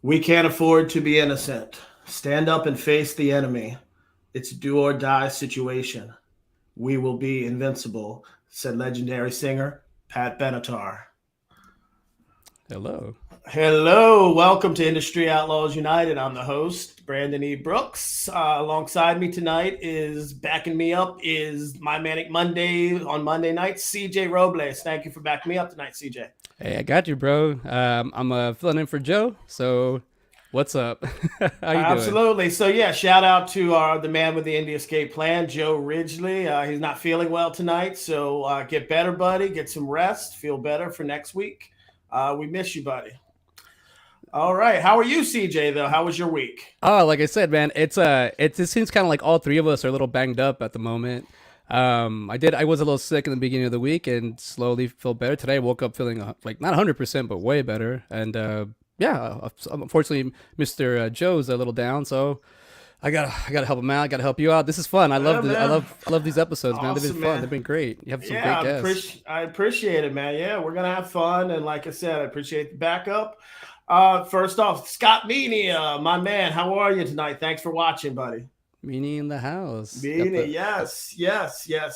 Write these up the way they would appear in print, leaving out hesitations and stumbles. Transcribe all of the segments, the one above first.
We can't afford to be innocent. Stand up and face the enemy. It's a do or die situation. We will be invincible, said legendary singer Pat Benatar. Hello. Hello, welcome to Industry Outlaws United. I'm the host, Brandon E. Brooks. Alongside me tonight is backing me up is my Manic Monday on Monday nights, CJ Robles. Thank you for backing me up tonight, CJ. Hey, I got you, bro. I'm filling in for Joe. So, what's up? How you doing? Absolutely. So yeah, shout out to the man with the India Escape plan, Joe Ridgely. He's not feeling well tonight, so get better, buddy. Get some rest. Feel better for next week. We miss you, buddy. All right. How are you, CJ? Though, how was your week? Oh, like I said, man, it seems kind of like all three of us are a little banged up at the moment. I was a little sick in the beginning of the week and slowly feel better. Today I woke up feeling like not 100%, but way better. And yeah, unfortunately, Mr. Joe's a little down, so I gotta help him out. I gotta help you out. This is fun. I love these episodes, man. They've been Awesome, fun. man. They've been great. You have some Yeah, great guests. I appreciate it, man. Yeah, we're gonna have fun, and like I said, I appreciate the backup. First off, Scott Meaney, my man, how are you tonight? Thanks for watching, buddy. Meaney in the house. Meaney, yes.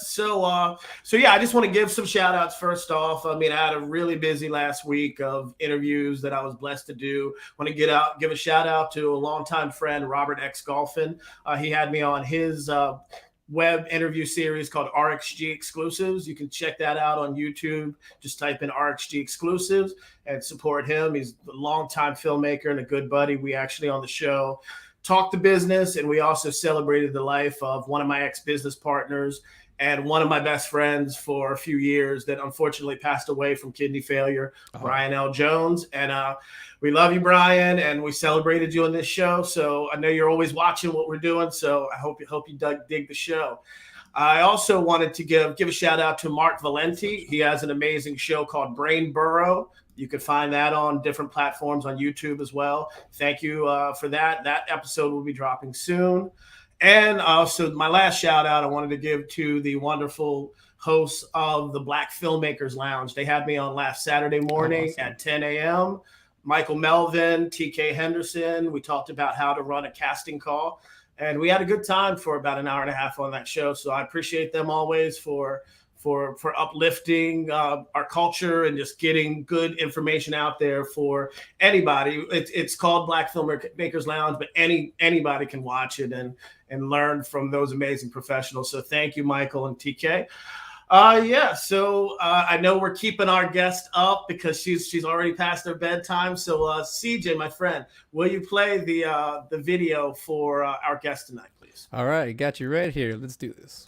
So yeah, I just want to give some shout outs first off. I mean, I had a really busy last week of interviews that I was blessed to do. Want to give a shout out to a longtime friend, Robert X Golfin. He had me on his web interview series called RXG Exclusives. You can check that out on YouTube. Just type in RXG Exclusives and support him. He's a longtime filmmaker and a good buddy. We actually on the show talked the business, and we also celebrated the life of one of my ex-business partners and one of my best friends for a few years that unfortunately passed away from kidney failure, Brian L. Jones. And we love you, Brian, and we celebrated you on this show. So I know you're always watching what we're doing, so I hope you dig the show. I also wanted to give a shout out to Mark Valenti. He has an amazing show called Brain Burrow. You can find that on different platforms on YouTube as well. Thank you for that. That episode will be dropping soon. And also my last shout out I wanted to give to the wonderful hosts of the Black Filmmakers Lounge. They had me on last Saturday morning at 10 a.m. Michael Melvin, TK Henderson. We talked about how to run a casting call. And we had a good time for about an hour and a half on that show. So I appreciate them always for uplifting our culture and just getting good information out there for anybody. It's called Black Filmmakers Lounge, but anybody can watch it and learn from those amazing professionals. So thank you, Michael and TK. So I know we're keeping our guest up because she's already past her bedtime. So CJ, my friend, will you play the video for our guest tonight, please? All right, got you right here. Let's do this.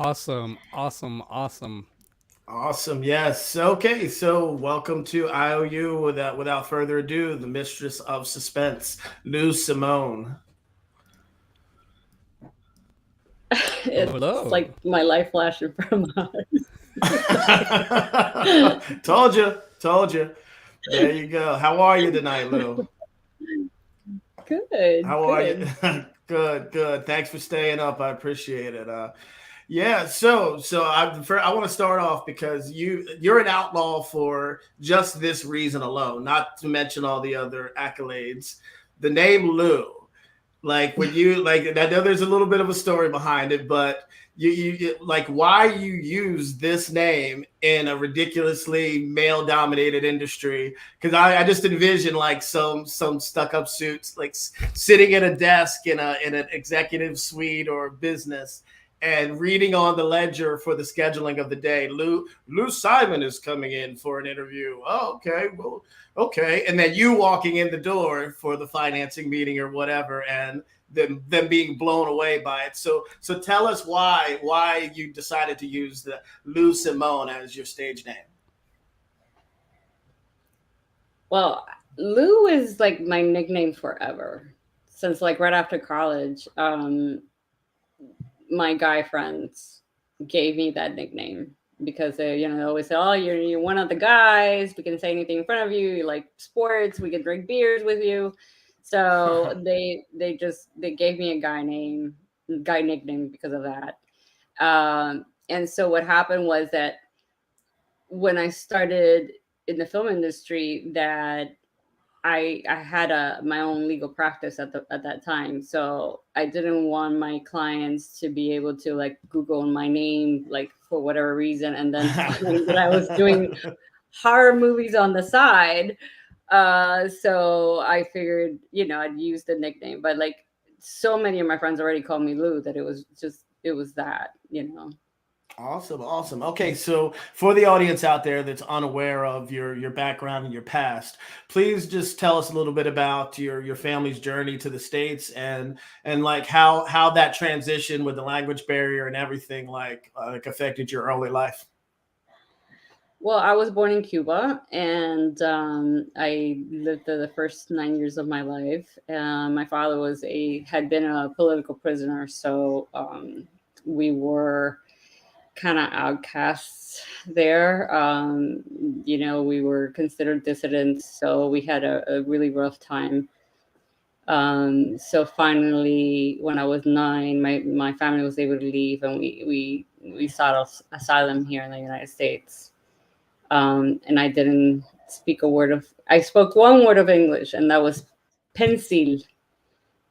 Awesome. Awesome. Yes. Okay. So welcome to IOU. Without further ado, the mistress of suspense, Lou Simone. It's Hello. like my life flashed in front of my eyes. Told you. There you go. How are you tonight, Lou? Good, How are you? good. Good. Thanks for staying up. I appreciate it. Yeah. I want to start off because you're an outlaw for just this reason alone, not to mention all the other accolades. The name Lou, like when you like, I know there's a little bit of a story behind it, but you like why you use this name in a ridiculously male dominated industry, because I just envision like some stuck up suits like sitting at a desk in an executive suite or business and reading on the ledger for the scheduling of the day. Lou Simon is coming in for an interview. Oh, okay, well, okay, and then you walking in the door for the financing meeting or whatever, and them being blown away by it. So tell us why you decided to use the Lou Simone as your stage name. Well, Lou is like my nickname forever. Since like right after college, my guy friends gave me that nickname because they, always say, "Oh, you're one of the guys. We can say anything in front of you. You like sports. We can drink beers with you." So they gave me a guy nickname because of that. And so what happened was that when I started in the film industry, that I had my own legal practice at that time, so I didn't want my clients to be able to like Google my name like for whatever reason and then find that I was doing horror movies on the side. So I figured, I'd use the nickname, but like so many of my friends already called me Lou that it was that. Awesome. Okay, so for the audience out there that's unaware of your background and your past, please just tell us a little bit about your family's journey to the States and like how that transition with the language barrier and everything like affected your early life. Well, I was born in Cuba, and I lived there the first 9 years of my life. My father had been a political prisoner, so we were kind of outcasts there. We were considered dissidents, so we had a really rough time. So finally, when I was 9, my family was able to leave, and we sought asylum here in the United States. And I didn't speak I spoke one word of English, and that was pencil.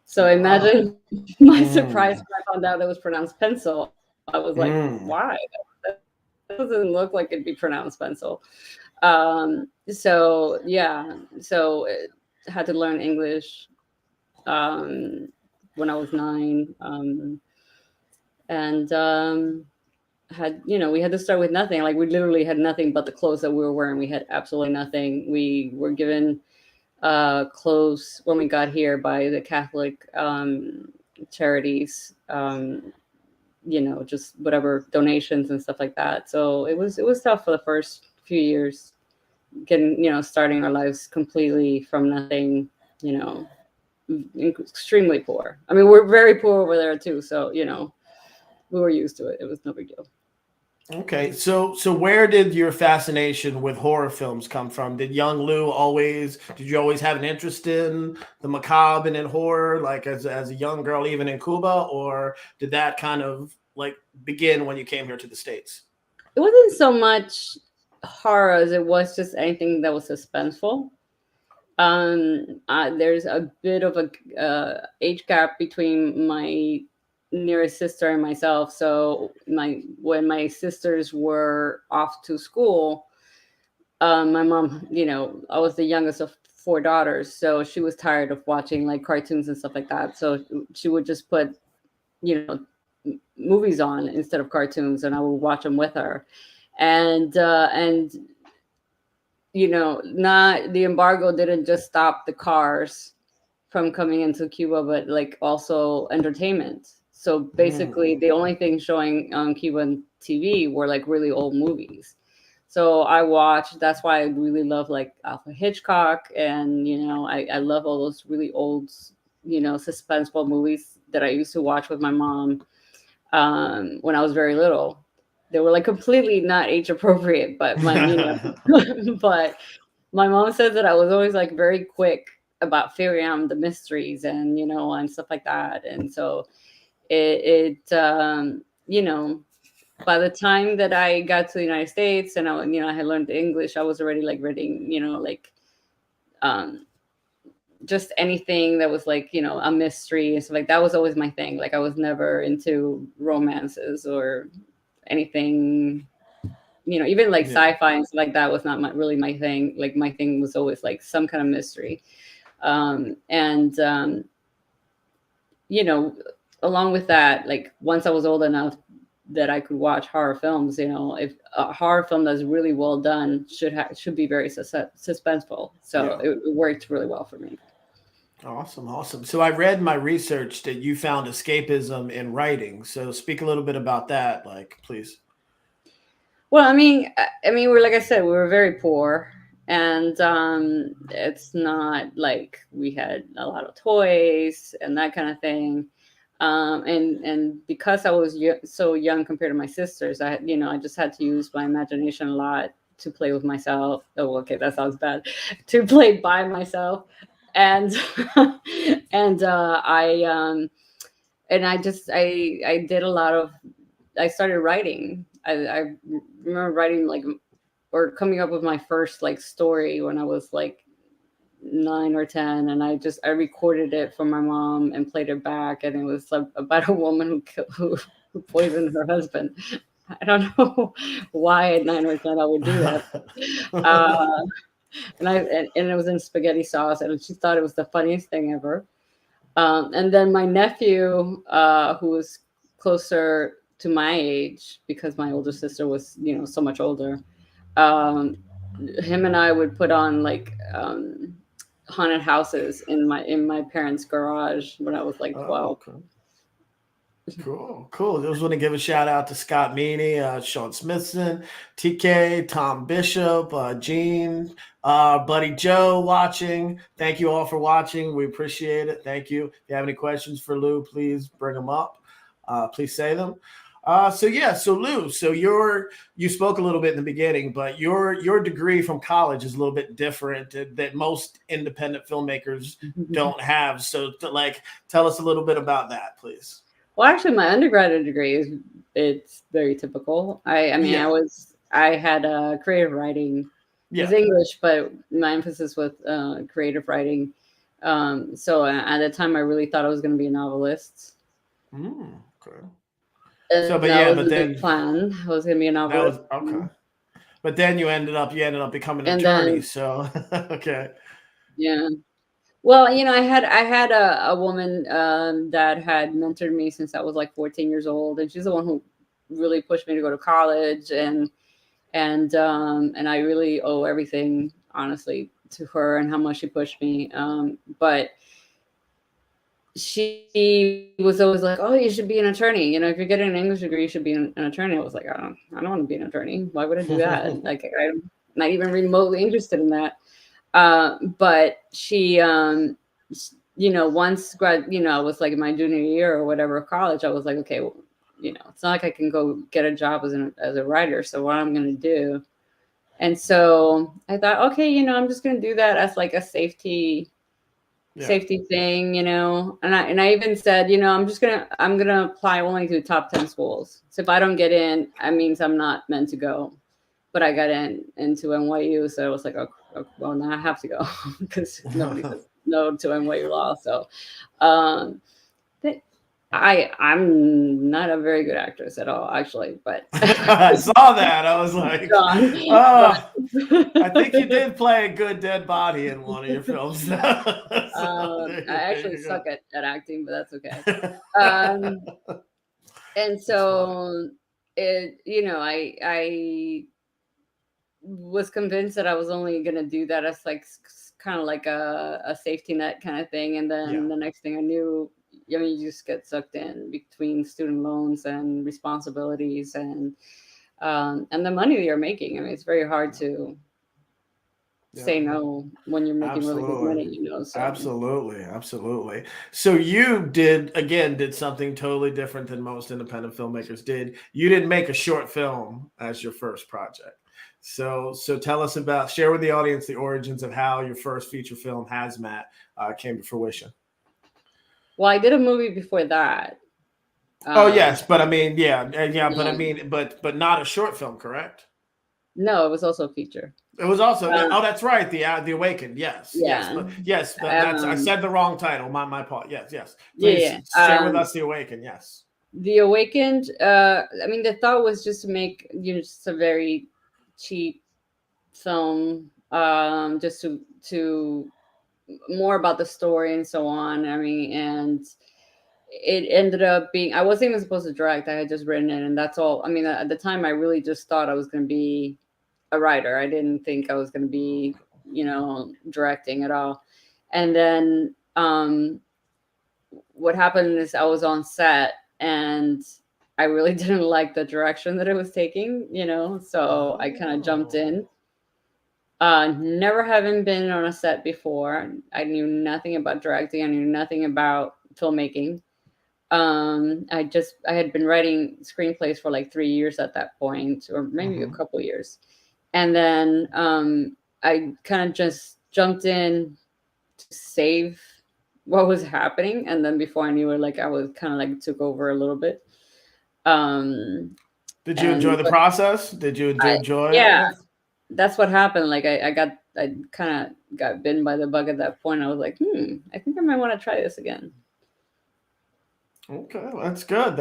So imagine my surprise when I found out it was pronounced pencil. I was like, why? That doesn't look like it'd be pronounced pencil. So I had to learn English when I was 9. We had to start with nothing. Like we literally had nothing but the clothes that we were wearing. We had absolutely nothing. We were given clothes when we got here by the Catholic charities, just whatever donations and stuff like that. So it was tough for the first few years, starting our lives completely from nothing, extremely poor. I mean, we're very poor over there too. So, we were used to it. It was no big deal. Okay, so where did your fascination with horror films come from? Did you always have an interest in the macabre and in horror, like as a young girl, even in Cuba, or did that kind of like begin when you came here to the States? It wasn't so much horror as it was just anything that was suspenseful. There's a bit of a age gap between my nearest sister and myself. So when my sisters were off to school, my mom, I was the youngest of 4 daughters, so she was tired of watching like cartoons and stuff like that. So she would just put, movies on instead of cartoons, and I would watch them with her. And not the embargo didn't just stop the cars from coming into Cuba, but like also entertainment. So basically, the only thing showing on Cuban TV were like really old movies. So I watched. That's why I really love like Alfred Hitchcock, and I love all those really old, suspenseful movies that I used to watch with my mom when I was very little. They were like completely not age appropriate, but but my mom says that I was always like very quick about figuring out the mysteries and stuff like that. And so it by the time that I got to the United States and I had learned English, I was already like reading, like um, just anything that was like, a mystery and stuff like that was always my thing. Like I was never into romances or anything, even like sci-fi and stuff like that was not really my thing. Like my thing was always like some kind of mystery. And along with that, like once I was old enough that I could watch horror films, if a horror film that's really well done should be very suspenseful. So it worked really well for me. Awesome. So I read my research that you found escapism in writing. So speak a little bit about that, like, please. Well, I mean, we're like I said, we were very poor, and it's not like we had a lot of toys and that kind of thing. And because I was so young compared to my sisters, I just had to use my imagination a lot to play with myself. Oh, okay, that sounds bad. To play by myself, and I did a lot of. I started writing. I remember writing or coming up with my first like story when I was like 9 or 10, and I recorded it for my mom and played it back, and it was about a woman who poisoned her husband. I don't know why at 9 or 10 I would do that. And it was in spaghetti sauce, and she thought it was the funniest thing ever. And then my nephew, who was closer to my age because my older sister was so much older, him and I would put on like haunted houses in my parents' garage when I was like 12. Okay. Cool. I just want to give a shout out to Scott Meaney, Sean Smithson, TK, Tom Bishop, Gene, Buddy Joe watching. Thank you all for watching. We appreciate it. Thank you. If you have any questions for Lou, please bring them up. Please say them. So Lou, you spoke a little bit in the beginning, but your degree from college is a little bit different that most independent filmmakers don't have. So tell us a little bit about that, please. Well, actually, my undergraduate degree it's very typical. I had creative writing. It was English, but my emphasis was creative writing. So at the time, I really thought I was going to be a novelist. Okay. But then plan I was going to be a novelist. Okay. But then you ended up becoming an attorney. So okay. Yeah. Well, I had a woman that had mentored me since I was like 14 years old, and she's the one who really pushed me to go to college, and I really owe everything honestly to her and how much she pushed me. But she was always like, "Oh, you should be an attorney. If you're getting an English degree, you should be an attorney." I was like, I don't want to be an attorney. Why would I do that? Like, I'm not even remotely interested in that. But she, once I was like in my junior year or whatever of college, I was like, okay, well, it's not like I can go get a job as a writer. So what I'm going to do. And so I thought, okay, I'm just going to do that as like a safety thing, and I even said, I'm going to apply only to the top 10 schools. So if I don't get in, that means I'm not meant to go. But I got into NYU, so I was like, oh, well, now I have to go because nobody says no to NYU law. So I'm not a very good actress at all, actually. But I saw that. I was like, I think you did play a good dead body in one of your films. I actually suck at acting, but that's okay. And so I was convinced that I was only going to do that as like kind of like a safety net kind of thing. And then the next thing I knew, I mean, you just get sucked in between student loans and responsibilities and the money that you're making. I mean, it's very hard to say no when you're making really good money, you know. So Absolutely. So you did something totally different than most independent filmmakers did. You didn't make a short film as your first project. So tell us share with the audience the origins of how your first feature film, Hazmat, came to fruition. Well, I did a movie before that. Yes, but I mean, but not a short film, correct? No, it was also a feature. It was also that's right, the Awakened. Yes, yeah. That's I said the wrong title. My fault. Yes. Please share with us the Awakened. Yes. The Awakened. I mean, the thought was just to make just a very cheap film, just to more about the story and so on. I mean, and it ended up being, I wasn't even supposed to direct. I had just written it, and that's all. I mean, at the time, I really just thought I was going to be a writer. I didn't think I was going to be, directing at all. And then what happened is I was on set, and I really didn't like the direction that it was taking, so I kind of jumped in. Never having been on a set before. I knew nothing about directing. I knew nothing about filmmaking. I had been writing screenplays for like 3 years at that point, or maybe a couple years. And then I kind of just jumped in to save what was happening. And then before I knew it, like I was kind of like took over a little bit. Did you enjoy the process? Did you enjoy it? That's what happened. Like I kind of got bitten by the bug at that point. I was like, I think I might want to try this again. Okay, that's good.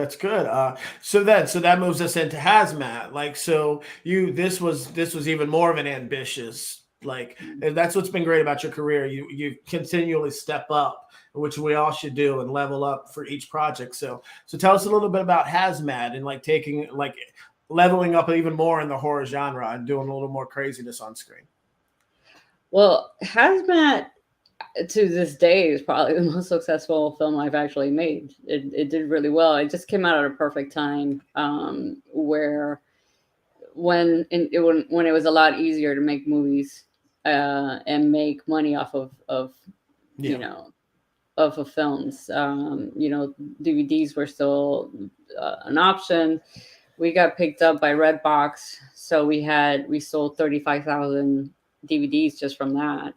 So that moves us into Hazmat. Like, so this was even more of an ambitious, like, and that's what's been great about your career. You continually step up, which we all should do, and level up for each project. So tell us a little bit about Hazmat and like leveling up even more in the horror genre and doing a little more craziness on screen. Well, Hazmat to this day is probably the most successful film I've actually made. It did really well. It just came out at a perfect time, where when it was a lot easier to make movies and make money off of films. DVDs were still an option. We got picked up by Redbox, so we sold 35,000 DVDs just from that.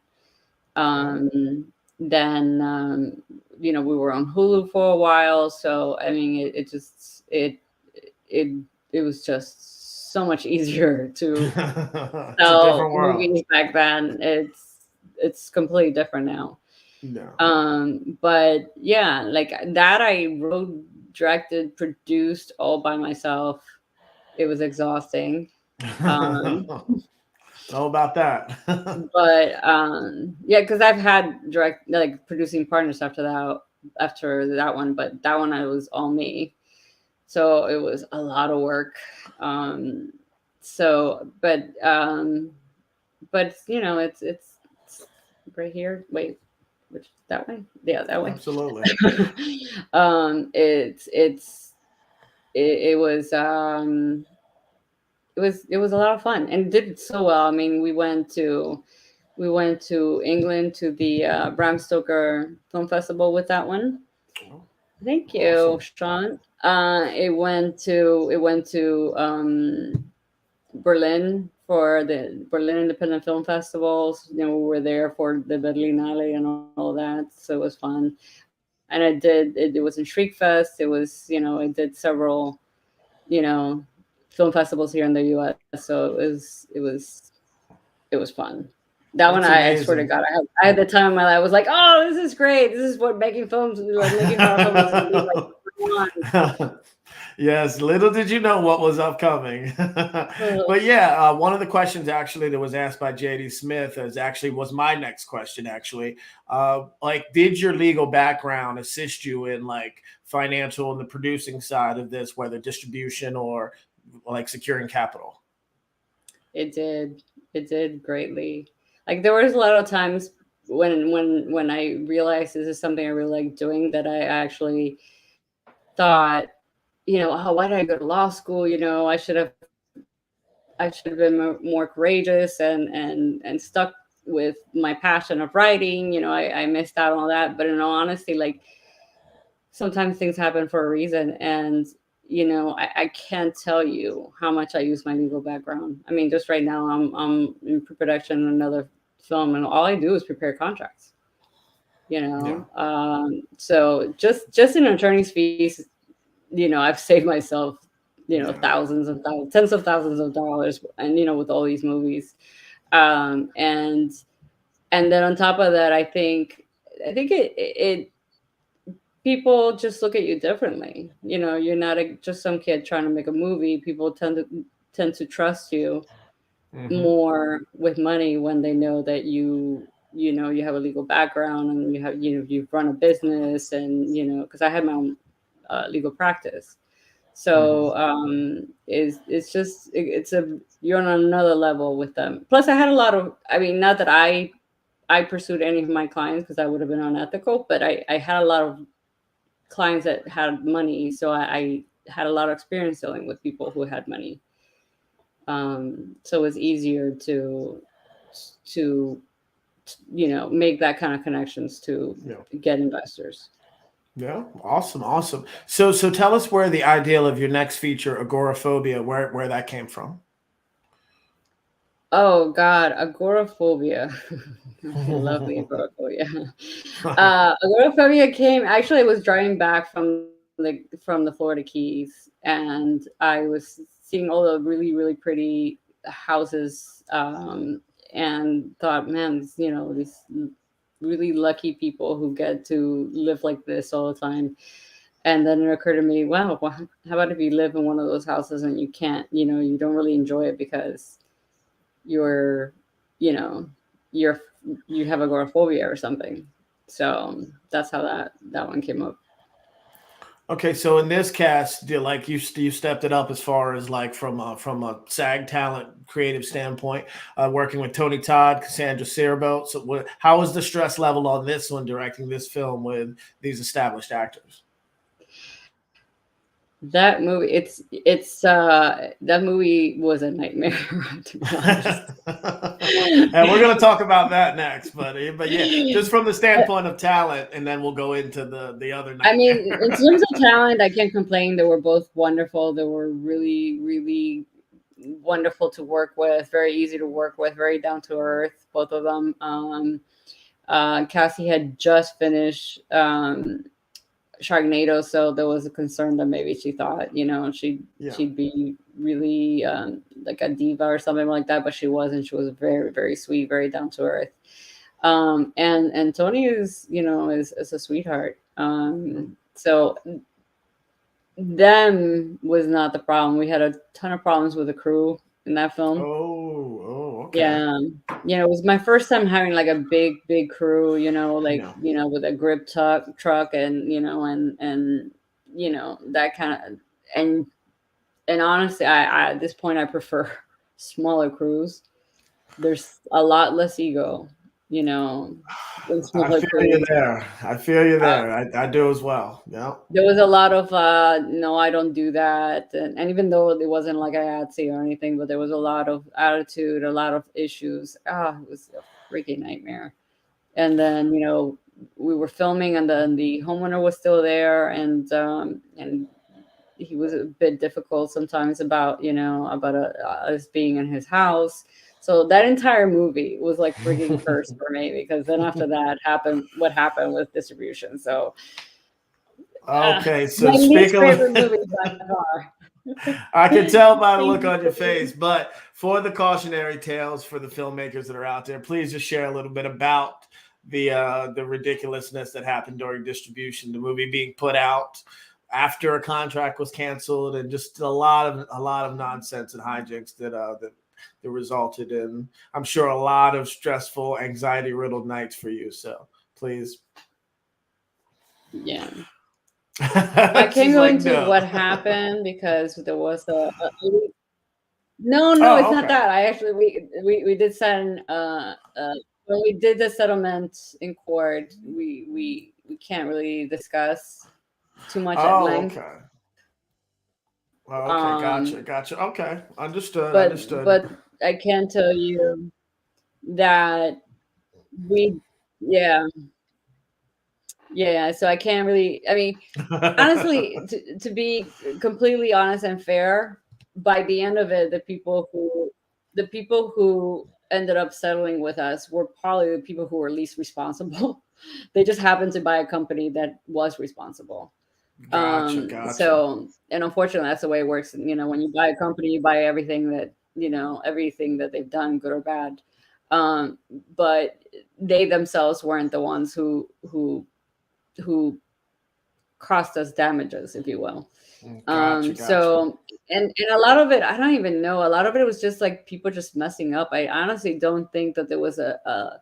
Then we were on Hulu for a while, so I mean it was just so much easier to sell movies back then. It's completely different now. No. But yeah, like that I wrote, directed, produced all by myself. It was exhausting. All about that. But because I've had producing partners after that one, but that one I was all me, so it was a lot of work. But it's right here. Wait, which that way? Yeah, that way. Absolutely. It was a lot of fun and did so well. I mean, we went to England to the Bram Stoker Film Festival with that one. Thank you, awesome. Strawn. It went to Berlin for the Berlin Independent Film Festivals. We were there for the Berlinale and all that, so it was fun. And it was in Shriekfest. It was, I did several, film festivals here in the U.S. So it was fun. That one, I swear to God, I had the time of my life. I was like, oh, this is great. This is what making films, making horror films like. Yes, little did you know what was upcoming. But yeah, one of the questions actually that was asked by JD Smith was my next question. Actually, did your legal background assist you in like financial and the producing side of this, whether distribution or like securing capital? It did greatly. Like there was a lot of times when I realized this is something I really like doing, that I actually thought, oh, why did I go to law school? I should have been more courageous and stuck with my passion of writing. I missed out on all that. But in all honesty, like, sometimes things happen for a reason. And, I can't tell you how much I use my legal background. I mean, just right now, I'm in pre-production on another film, and all I do is prepare contracts. So just in attorney's fees, I've saved myself, thousands and thousands, tens of thousands of dollars, and with all these movies, and then on top of that, I think it people just look at you differently. You're not just some kid trying to make a movie. People tend to trust you more with money when they know that you have a legal background, and you've run a business, and because I had my own legal practice. So you're on another level with them. Plus, I had a lot of, not that I pursued any of my clients because I would have been unethical, but I had a lot of clients that had money. So I had a lot of experience dealing with people who had money. So it's easier to make that kind of connections to get investors. Yeah, awesome. So tell us where the ideal of your next feature, Agoraphobia, where that came from. Oh God, Agoraphobia. I love the Agoraphobia. Agoraphobia came, actually I was driving back from the Florida Keys, and I was seeing all the really, really pretty houses, and thought, man, these really lucky people who get to live like this all the time. And then it occurred to me, wow, how about if you live in one of those houses and you can't, you don't really enjoy it because you have agoraphobia or something. So that's how that one came up. Okay, so in this cast, you stepped it up as far as like from a SAG talent creative standpoint, working with Tony Todd, Cassandra Searboat. So how was the stress level on this one, directing this film with these established actors? That movie, that movie was a nightmare, to be honest. And we're going to talk about that next, but yeah, just from the standpoint of talent, and then we'll go into the other nightmare. I mean, in terms of talent, I can't complain. They were both wonderful. They were really, really wonderful to work with, very easy to work with, very down to earth, both of them. Cassie had just finished Sharknado, so there was a concern that maybe she thought, she'd be really like a diva or something like that, but she wasn't. She was very, very sweet, very down to earth. And Tony is a sweetheart. So them was not the problem. We had a ton of problems with the crew in that film. Oh, okay. Yeah. It was my first time having like a big crew, with a grip truck and, and that kind of, and honestly, I at this point, I prefer smaller crews. There's a lot less ego, I feel you there. I do as well. Yeah. There was a lot of no, I don't do that, and even though it wasn't like I had to or anything, but there was a lot of attitude, a lot of issues. It was a freaking nightmare. And then we were filming, and then the homeowner was still there, and he was a bit difficult sometimes about us being in his house. So that entire movie was like freaking cursed for me, because then after that happened what happened with distribution. So okay, so speaking I can tell by the look on your face, but for the cautionary tales for the filmmakers that are out there, please just share a little bit about the ridiculousn't that happened during distribution, the movie being put out after a contract was canceled, and just a lot of nonsense and hijinks that resulted in, I'm sure, a lot of stressful, anxiety-riddled nights for you. So please. Yeah. I can't go into what happened because there was no, it's not that. I actually we did send when we did the settlement in court, we can't really discuss too much at length. Okay. Okay, gotcha. Okay, understood. But I can tell you that yeah. So I can't really. I mean, honestly, to be completely honest and fair, by the end of it, the people who ended up settling with us were probably the people who were least responsible. They just happened to buy a company that was responsible. Gotcha. So, and unfortunately, that's the way it works. You know, when you buy a company, you buy everything that they've done, good or bad. But they themselves weren't the ones who cost us damages, if you will. Gotcha. So, and a lot of it, I don't even know. A lot of it was just like people just messing up. I honestly don't think that there was a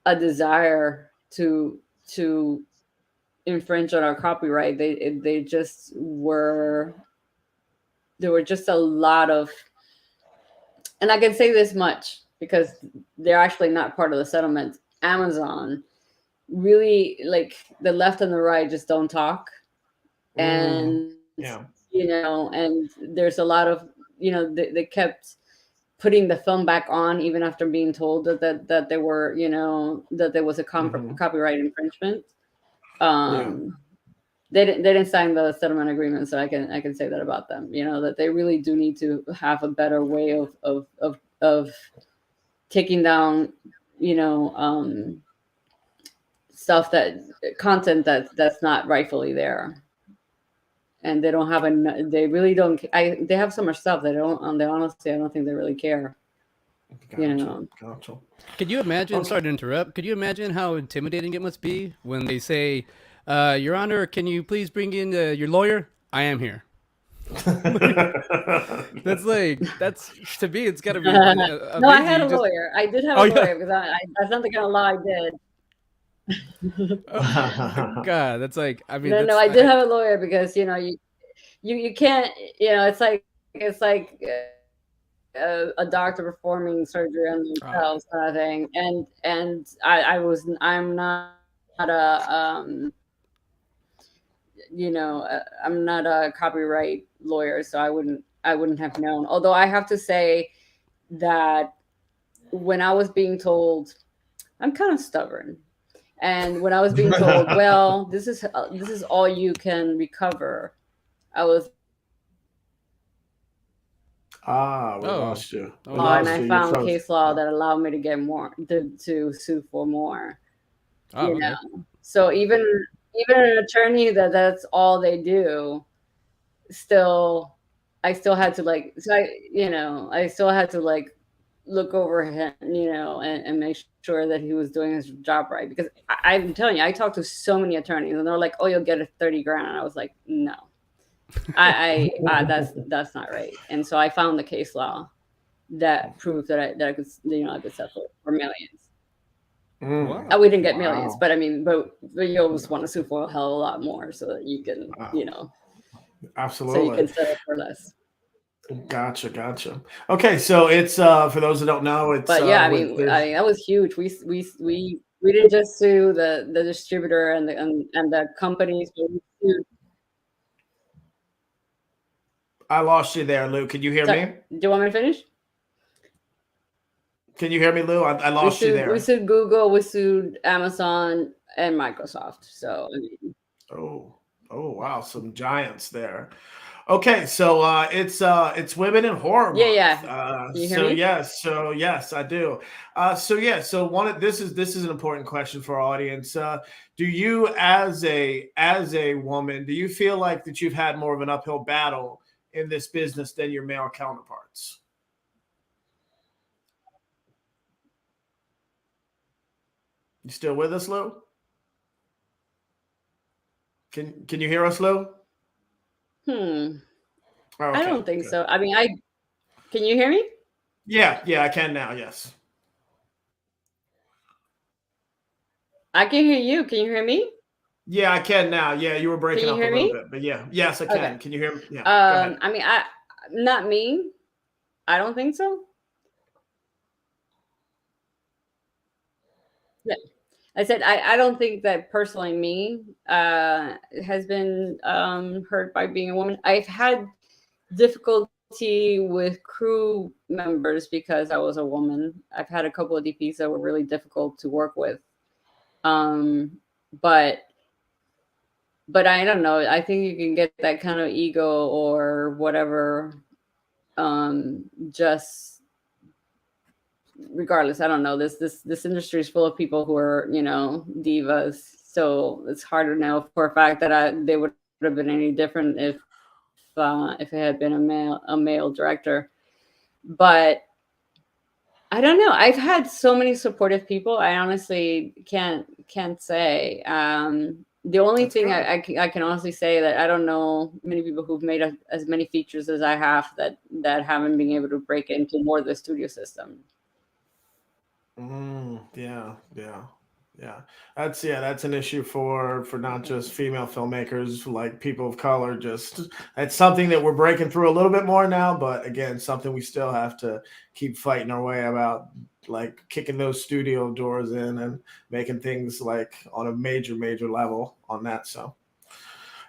desire to infringe on our copyright. They just were. There were just a lot of, and I can say this much because they're actually not part of the settlement. Amazon really, like, the left and the right just don't talk. And you know, and there's a lot of, you know, they kept putting the film back on even after being told that they were, you know, that there was a copyright infringement. They didn't sign the settlement agreement, so I can say that about them. You know, that they really do need to have a better way of taking down, you know, stuff content that's not rightfully there. And they don't have they really don't. They have so much stuff they don't. They honestly, I don't think they really care. Gotcha, you know. Gotcha. Could you imagine? Sorry to interrupt. Could you imagine how intimidating it must be when they say, "Your Honor, can you please bring in your lawyer? I am here." That's to me. It's got to be. No, I had a lawyer. I did have a lawyer because that's not the kind of law I did. God, that's like, I mean, no, I did have a lawyer because, you know, you can't, you know, it's like a doctor performing surgery on themselves kind of thing. And I'm not a you know, I'm not a copyright lawyer, so I wouldn't have known. Although I have to say that when I was being told, I'm kind of stubborn. And when I was being told, well, this is all you can recover, I was. We lost you. And I found case law that allowed me to get more, to sue for more. You know, so even an attorney that's all they do, I still had to like, so I still had to like look over him, you know, and make sure that he was doing his job right. Because I'm telling you, I talked to so many attorneys and they're like, "Oh, you'll get a 30 grand." And I was like, "No, that's not right." And so I found the case law that proved that I could, you know, I could settle for millions. We didn't get millions, but I mean, but you always want to sue for a hell of a lot more so that you can, you know, absolutely, so you can settle for less. Gotcha. Okay, so it's for those that don't know, it's. But yeah, I mean, that was huge. We didn't just sue the distributor and the companies, but we sued. I lost you there, Lou. Can you hear me? Do you want me to finish? Can you hear me, Lou? I lost you there. We sued Google, we sued Amazon, and Microsoft. So I mean. Oh wow, some giants there. Okay, so it's women in horror. Yeah. You hear me? Yes, I do. This is an important question for our audience. Do you, as a woman, do you feel like that you've had more of an uphill battle in this business than your male counterparts? You still with us, Lou? Can you hear us, Lou? Okay, I don't think so. I mean, can you hear me? Yeah, I can now. Yes. I can hear you. Can you hear me? Yeah, I can now. Yeah, you were breaking up a little bit, but yeah. Yes, I can. Okay. Can you hear me? Yeah. Go ahead. I mean, not me. I don't think so. I said I don't think that personally me has been hurt by being a woman. I've had difficulty with crew members because I was a woman. I've had a couple of DPs that were really difficult to work with. But I don't know. I think you can get that kind of ego or whatever. Just regardless, I don't know. This industry is full of people who are, divas. So it's hard to know for a fact that they would have been any different if it had been a male director. But I don't know. I've had so many supportive people. I honestly can't say. The only thing I can honestly say that I don't know many people who've made as many features as I have that haven't been able to break into more of the studio system. Yeah. That's an issue for not just female filmmakers, like people of color. Just it's something that we're breaking through a little bit more now, but again, something we still have to keep fighting our way about, like kicking those studio doors in and making things like on a major level on that. So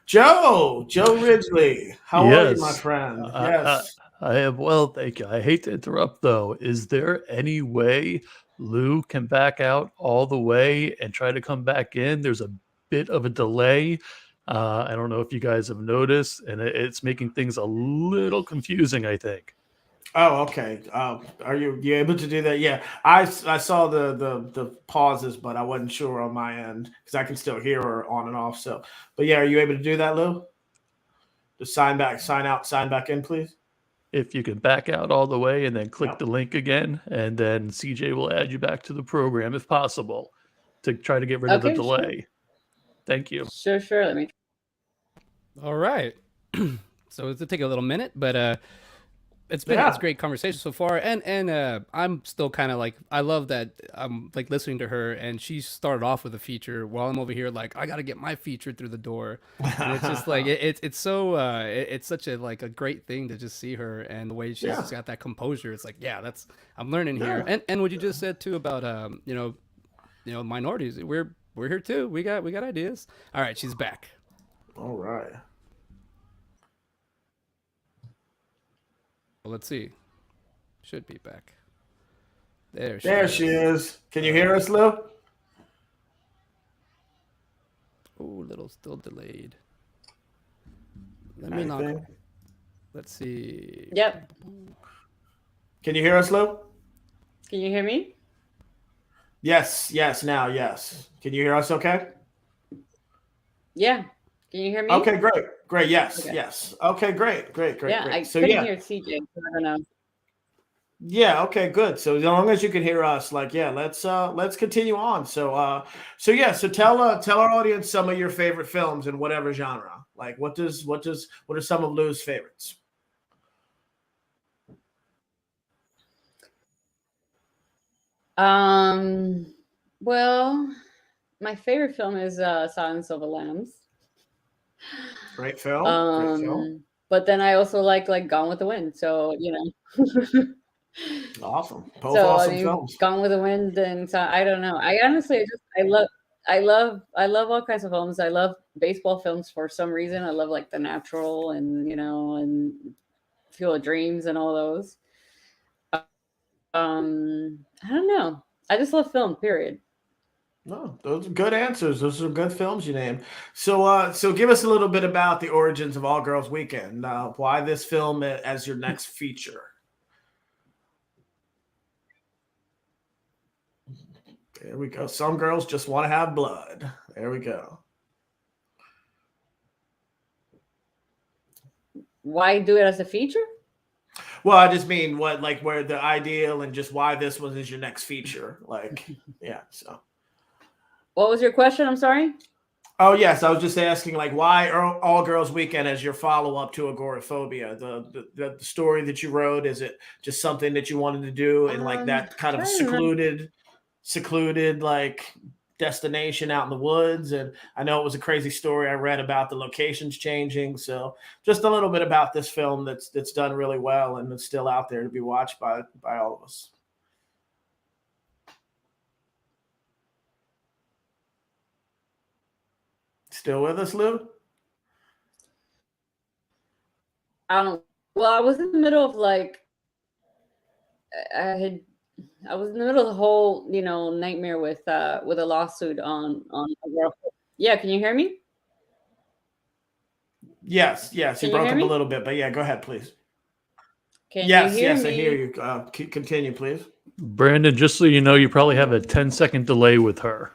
Joe Ridgely, how are you, my friend? Yes. I am well, thank you. I hate to interrupt though. Is there any way Lou can back out all the way and try to come back in? There's a bit of a delay. I don't know if you guys have noticed, and it's making things a little confusing, I think. Oh, okay. Are you able to do that? Yeah, I saw the pauses, but I wasn't sure on my end because I can still hear her on and off. So, but yeah, are you able to do that, Lou? Just sign out, sign back in, please. If you can back out all the way and then click the link again, and then CJ will add you back to the program if possible to try to get rid of the delay. Sure. Thank you. Sure. Let me. All right. So it'll take a little minute, but it's been a great conversation so far, and I'm still kind of like, I love that I'm like listening to her, and she started off with a feature while I'm over here like I got to get my feature through the door, and it's just like it's so it's such a like a great thing to just see her and the way she's just got that composure. It's like that's I'm learning here, and what you just said too about minorities, we're here too. We got ideas. All right, she's back. All right. Let's see. Should be back. There she is. Can you hear us, Lou? Oh, little still delayed. Let me knock. Let's see. Yep. Can you hear us, Lou? Can you hear me? Yes. Now, yes. Can you hear us okay? Yeah. Can you hear me? Okay, great. Yes. Okay, great. Yeah, I so, couldn't hear CJ. So I don't know. Yeah. Okay. Good. So as long as you can hear us, let's continue on. So tell our audience some of your favorite films in whatever genre. Like, what are some of Lou's favorites? Well, my favorite film is Silence of the Lambs. Great film. But then I also like Gone with the Wind. So awesome. Both awesome films. Gone with the Wind, and so I don't know. I honestly I love all kinds of films. I love baseball films for some reason. I love like The Natural and and Field of Dreams and all those. I don't know. I just love film. Period. No, those are good answers. Those are good films you named. So give us a little bit about the origins of All Girls Weekend. Why this film as your next feature? There we go. Some girls just want to have blood. There we go. Why do it as a feature? Well, I just mean where the ideal and just why this one is your next feature. So. What was your question? I'm sorry. Oh, yes. I was just asking, why All Girls Weekend as your follow-up to Agoraphobia? The story that you wrote, is it just something that you wanted to do in that kind of secluded destination out in the woods? And I know it was a crazy story I read about the locations changing. So just a little bit about this film that's done really well and it's still out there to be watched by all of us. Still with us, Lou? Well, I was in the middle of like, I was in the middle of the whole, nightmare with a lawsuit on Yeah, can you hear me? Yes. You Can you broke hear up a me? little bit, but yeah, go ahead, please. Can you Yes, hear I me? hear you. Continue, please. Brandon, just so you know, you probably have a 10-second delay with her.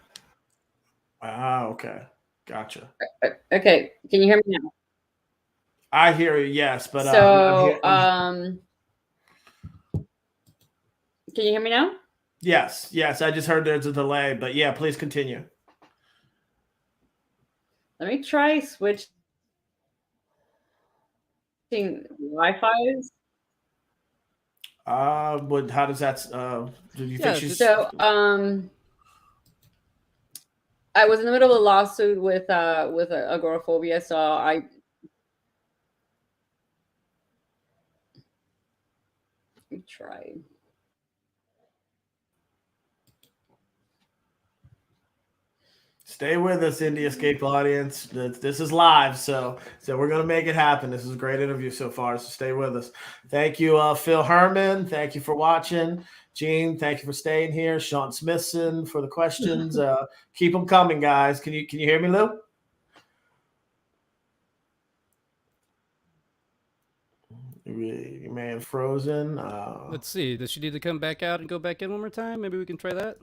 Okay. Gotcha. Okay, can you hear me now? I hear you, yes, but So, can you hear me now? yes, I just heard there's a delay, but yeah, please continue. Let me try switching Wi-Fi's. But how does that? Do you think she's? So, I was in the middle of a lawsuit with Agoraphobia, so I tried. Stay with us, Indie Escape audience. This is live, so we're gonna make it happen. This is a great interview so far, so stay with us. Thank you, Phil Herman. Thank you for watching. Gene, thank you for staying here. Sean Smithson for the questions. Keep them coming, guys. Can you hear me, Lou? You may have frozen. Let's see. Does she need to come back out and go back in one more time? Maybe we can try that.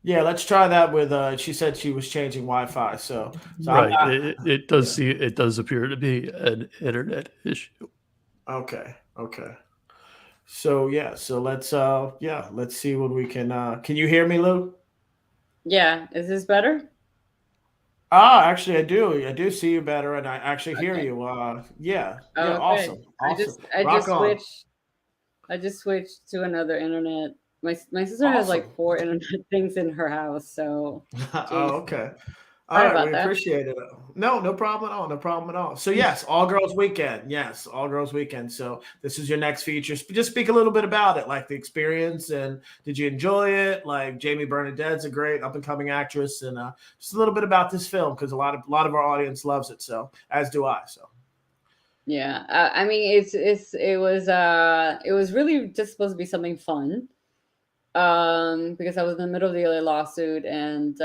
Yeah, let's try that with. She said she was changing Wi-Fi, so right. It does appear to be an internet issue. Okay. So let's see what we can. Can you hear me, Lou? Yeah, is this better? Actually, I do see you better, and I actually hear you. Yeah, Okay. awesome. I just switched to another internet. My sister has like 4 internet things in her house, so. Okay. All Sorry right, about we that. appreciate it. No problem at all. No problem at all. So yes, all girls weekend. Yes, all girls weekend. So this is your next feature. Just speak a little bit about it, like the experience, and did you enjoy it? Like Jamie Bernadette's a great up and coming actress, and just a little bit about this film because a lot of our audience loves it. So as do I. So. Yeah, I mean, it was really just supposed to be something fun, because I was in the middle of the other lawsuit, and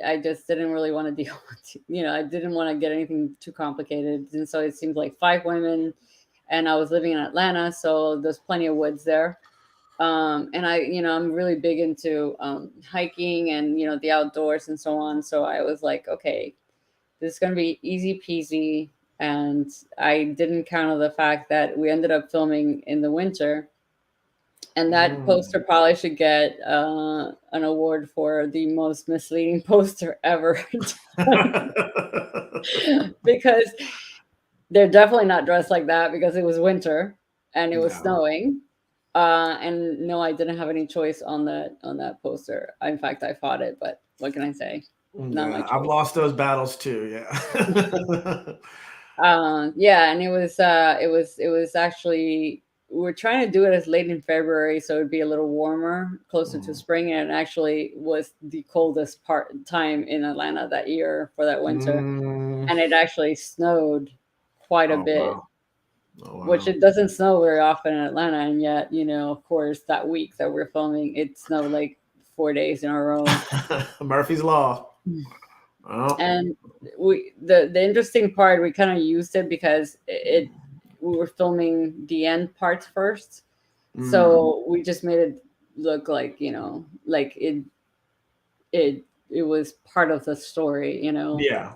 I just didn't really want to deal with, I didn't want to get anything too complicated, and so it seemed like 5 women, and I was living in Atlanta, so there's plenty of woods there, and I'm really big into hiking and the outdoors and so on. So I was like, okay, this is gonna be easy peasy. And I didn't count on the fact that we ended up filming in the winter. And that poster probably should get an award for the most misleading poster ever. Because they're definitely not dressed like that because it was winter and it was snowing. And no, I didn't have any choice on that poster. In fact, I fought it, but what can I say? Not my choice. I've lost those battles too. Yeah. Yeah, and it was actually, we were trying to do it as late in February, so it'd be a little warmer, closer to spring, and it actually was the coldest time in Atlanta that year for that winter, and it actually snowed quite a bit. Wow. Oh, wow. Which it doesn't snow very often in Atlanta, and yet, of course, that week that we're filming, it snowed like 4 days in a row. Murphy's Law. Oh. And the interesting part, we kind of used it because we were filming the end parts first, so we just made it look like like it was part of the story. Yeah.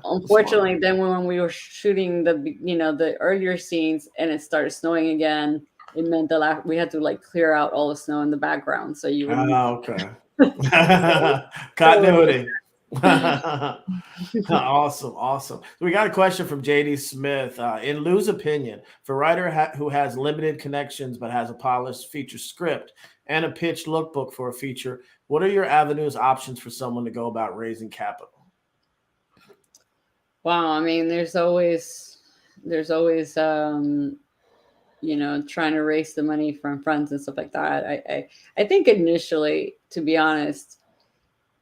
Unfortunately, then when we were shooting the earlier scenes and it started snowing again, it meant that we had to like clear out all the snow in the background, so you wouldn't. Okay. Continuity. Awesome. We got a question from JD Smith. In Lou's opinion, for a writer who has limited connections but has a polished feature script and a pitched lookbook for a feature, what are your avenues, options for someone to go about raising capital? Wow, I mean, there's always trying to raise the money from friends and stuff like that. I think initially, to be honest,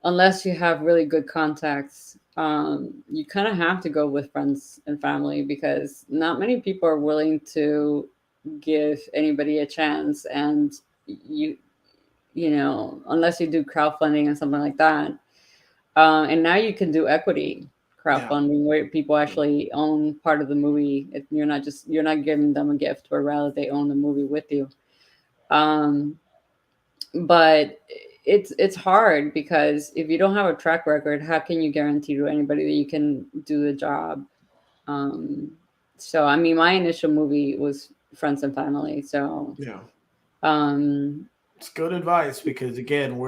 unless you have really good contacts, you kind of have to go with friends and family, because not many people are willing to give anybody a chance. And you you know, unless you do crowdfunding and something like that. And now you can do equity Yeah. crowdfunding where people actually own part of the movie. You're not giving them a gift, but rather they own the movie with you. Um, but it's hard, because if you don't have a track record, how can you guarantee to anybody that you can do the job? Um, so I mean, my initial movie was friends and family. So Yeah. um, It's good advice because again,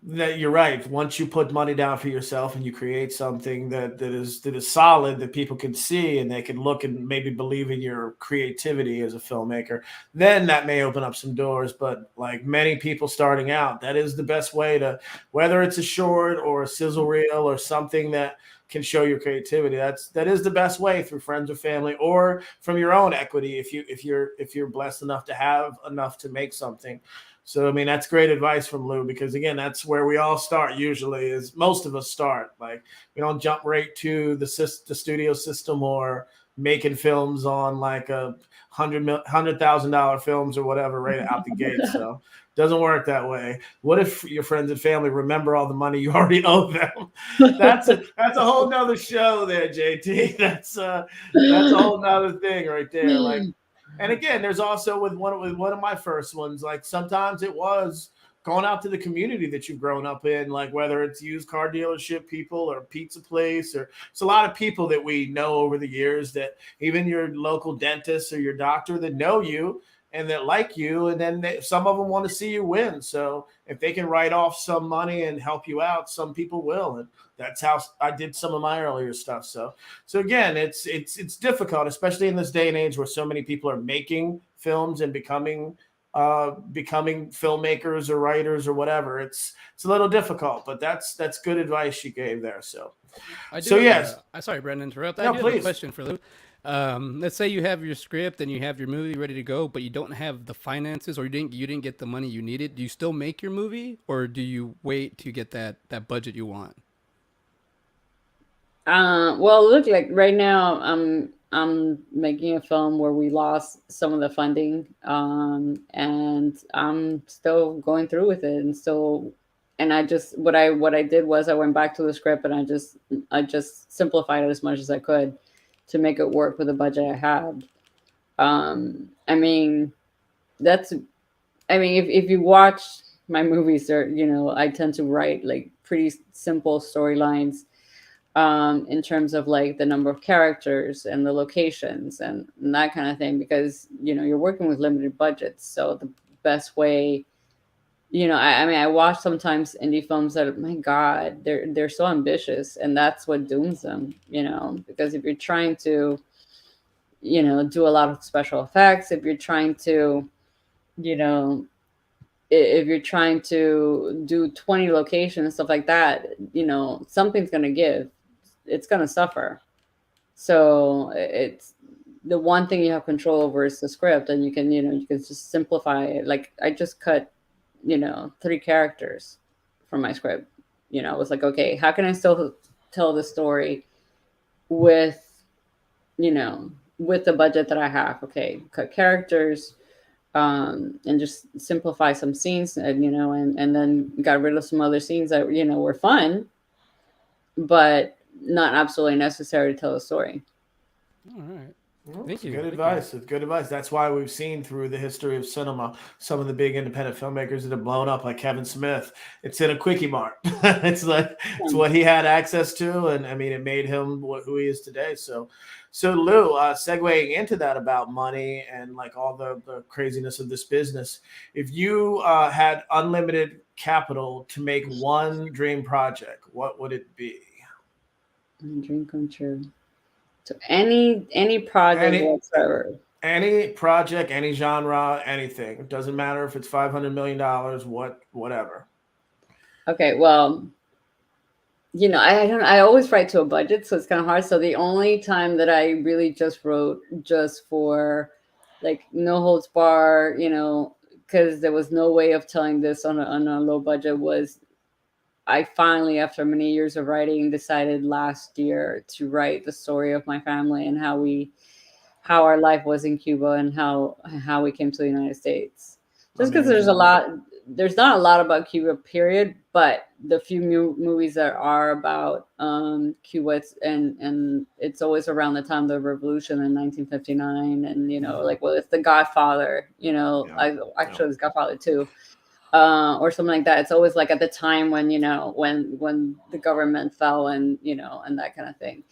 that you're right. Once you put money down for yourself and you create something that is solid that people can see and they can look and maybe believe in your creativity as a filmmaker, then that may open up some doors. But like many people starting out, that is the best way to, whether it's a short or a sizzle reel or something that can show your creativity. That is the best way, through friends or family or from your own equity if you're blessed enough to have enough to make something. So I mean, that's great advice from Lou, because again, that's where we all start usually. Is most of us start, like, we don't jump right to the studio system or making films on like a $100,000 films or whatever right out the gate. So it doesn't work that way. What if your friends and family remember all the money you already owe them? That's a whole nother show there, JT. That's a whole nother thing right there. Like, and again, there's also with one of my first ones, like sometimes it was going out to the community that you've grown up in, like whether it's used car dealership people or pizza place, or it's a lot of people that we know over the years, that even your local dentist or your doctor that know you and that like you, and then some of them want to see you win. So if they can write off some money and help you out, some people will, and that's how I did some of my earlier stuff. So again, it's difficult, especially in this day and age where so many people are making films and becoming filmmakers or writers or whatever. It's a little difficult, but that's good advice you gave there. So yes. Sorry, Brendan, interrupt. I No, do have a please. question for Lou. Let's say you have your script and you have your movie ready to go, but you don't have the finances, or you didn't get the money you needed. Do you still make your movie, or do you wait to get that budget you want? Well, look, like right now, I'm making a film where we lost some of the funding, and I'm still going through with it, and still, and I just what I did was I went back to the script and I just simplified it as much as I could to make it work with the budget I had. I mean, that's, I mean, if you watch my movies, I tend to write like pretty simple storylines, in terms of like the number of characters and the locations and that kind of thing, because you're working with limited budgets. So the best way, I mean, I watch sometimes indie films that, my God, they're so ambitious, and that's what dooms them. Because if you're trying to do a lot of special effects, if you're trying to you know if you're trying to do 20 locations, stuff like that, something's going to give, it's going to suffer. So it's the one thing you have control over is the script, and you can just simplify it. Like I just cut 3 characters from my script. I was like, okay, how can I still tell the story with with the budget that I have? Okay, cut characters, and just simplify some scenes, and then got rid of some other scenes that were fun, but not absolutely necessary to tell a story. All right. Well, Thank you. good advice. It's good advice. That's why we've seen through the history of cinema some of the big independent filmmakers that have blown up, like Kevin Smith. It's in a quickie mart. It's what he had access to, and I mean, it made him who he is today. So Lou, segueing into that about money and like all the craziness of this business, if you had unlimited capital to make one dream project, what would it be? Dream come true. So any project whatsoever. Any project, any genre, anything. It doesn't matter if it's $500 million, whatever. Okay, well, I always write to a budget, so it's kind of hard. So the only time that I really just wrote just for like no holds bar, because there was no way of telling this on a low budget, was I finally, after many years of writing, decided last year to write the story of my family and how our life was in Cuba and how we came to the United States. Just because there's not a lot about Cuba, period, but the few movies that are about Cuba, and it's always around the time of the revolution in 1959, and like, well, it's The Godfather, actually it's Godfather 2, or something like that. It's always like at the time when when the government fell, and and that kind of thing,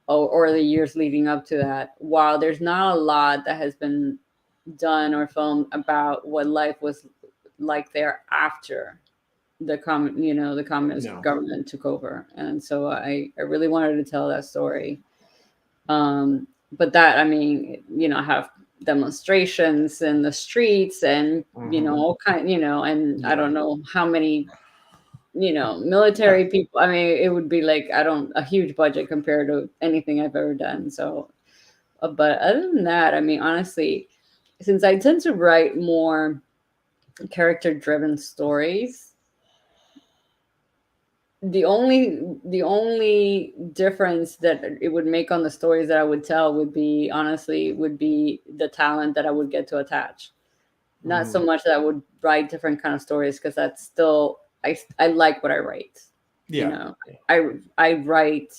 or the years leading up to that. While there's not a lot that has been done or filmed about what life was like there after the communist government took over, and so I really wanted to tell that story. But that, I mean, have demonstrations in the streets and all kind, and I don't know how many military people. I mean, it would be like a huge budget compared to anything I've ever done. So, but other than that, I mean, honestly, since I tend to write more character-driven stories, the only difference that it would make on the stories that I would tell would be the talent that I would get to attach. Not so much that I would write different kind of stories, because that's still I like what I write. Yeah. I write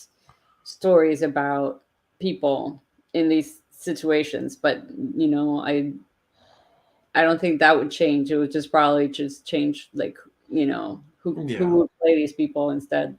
stories about people in these situations, but I don't think that would change. It would just probably just change, like, who would play these people instead.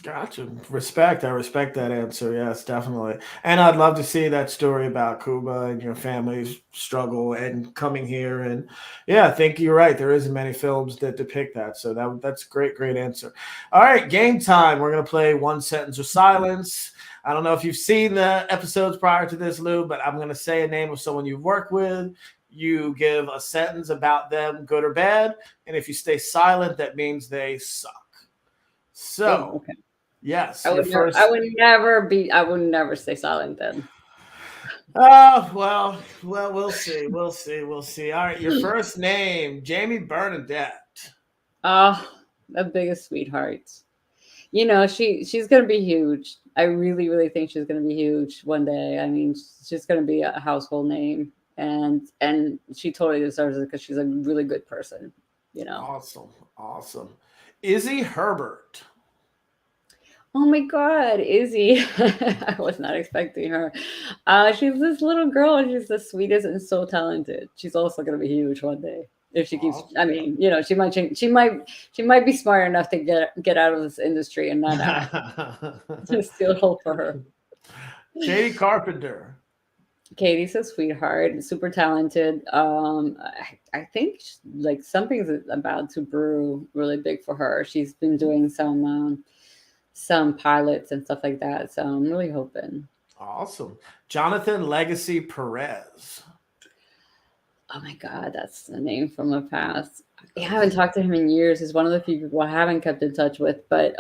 Gotcha. Respect. I respect that answer. Yes, definitely. And I'd love to see that story about Cuba and your family's struggle and coming here. And yeah, I think you're right. There isn't many films that depict that. So that's a great answer. All right, game time. We're going to play One Sentence or Silence. I don't know if you've seen the episodes prior to this, Lou, but I'm going to say a name of someone you've worked with. You give a sentence about them, good or bad. And if you stay silent, that means they suck. So, okay. Yes, I would never stay silent then. Oh, well, we'll see. All right, your first name, Jamie Bernadette. Oh, the biggest sweetheart. She's gonna be huge. I really, really think she's gonna be huge one day. I mean, she's gonna be a household name, and she totally deserves it because she's a really good person. Awesome. Izzy Herbert. Oh my God, Izzy. I was not expecting her. She's this little girl, and she's the sweetest and so talented. She's also going to be huge one day. If she keeps, I mean, she might change. She might be smart enough to get out of this industry and not out. Just still hope for her. Katie Carpenter. Katie's a sweetheart, super talented. I think like something's about to brew really big for her. She's been doing some pilots and stuff like that. So I'm really hoping. Awesome. Jonathan Legacy Perez. Oh my God, that's the name from the past. I haven't talked to him in years. He's one of the few people I haven't kept in touch with, but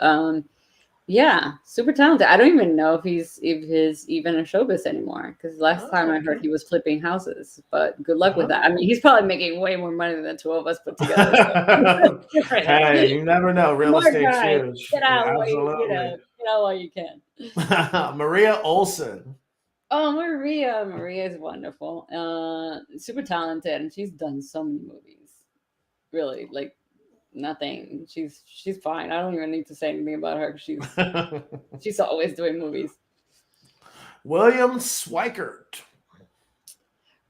yeah, super talented. I don't even know if he's even in showbiz anymore, because last time I heard he was flipping houses. But good luck with that. I mean, he's probably making way more money than the two of us put together. So. Hey, you never know. Real estate's huge. Get out, get out while you can. Maria Olsen. Oh, Maria is wonderful. Super talented, and she's done so many movies. Really, like. Nothing. She's fine. I don't even need to say anything about her. She's always doing movies. William Swikert.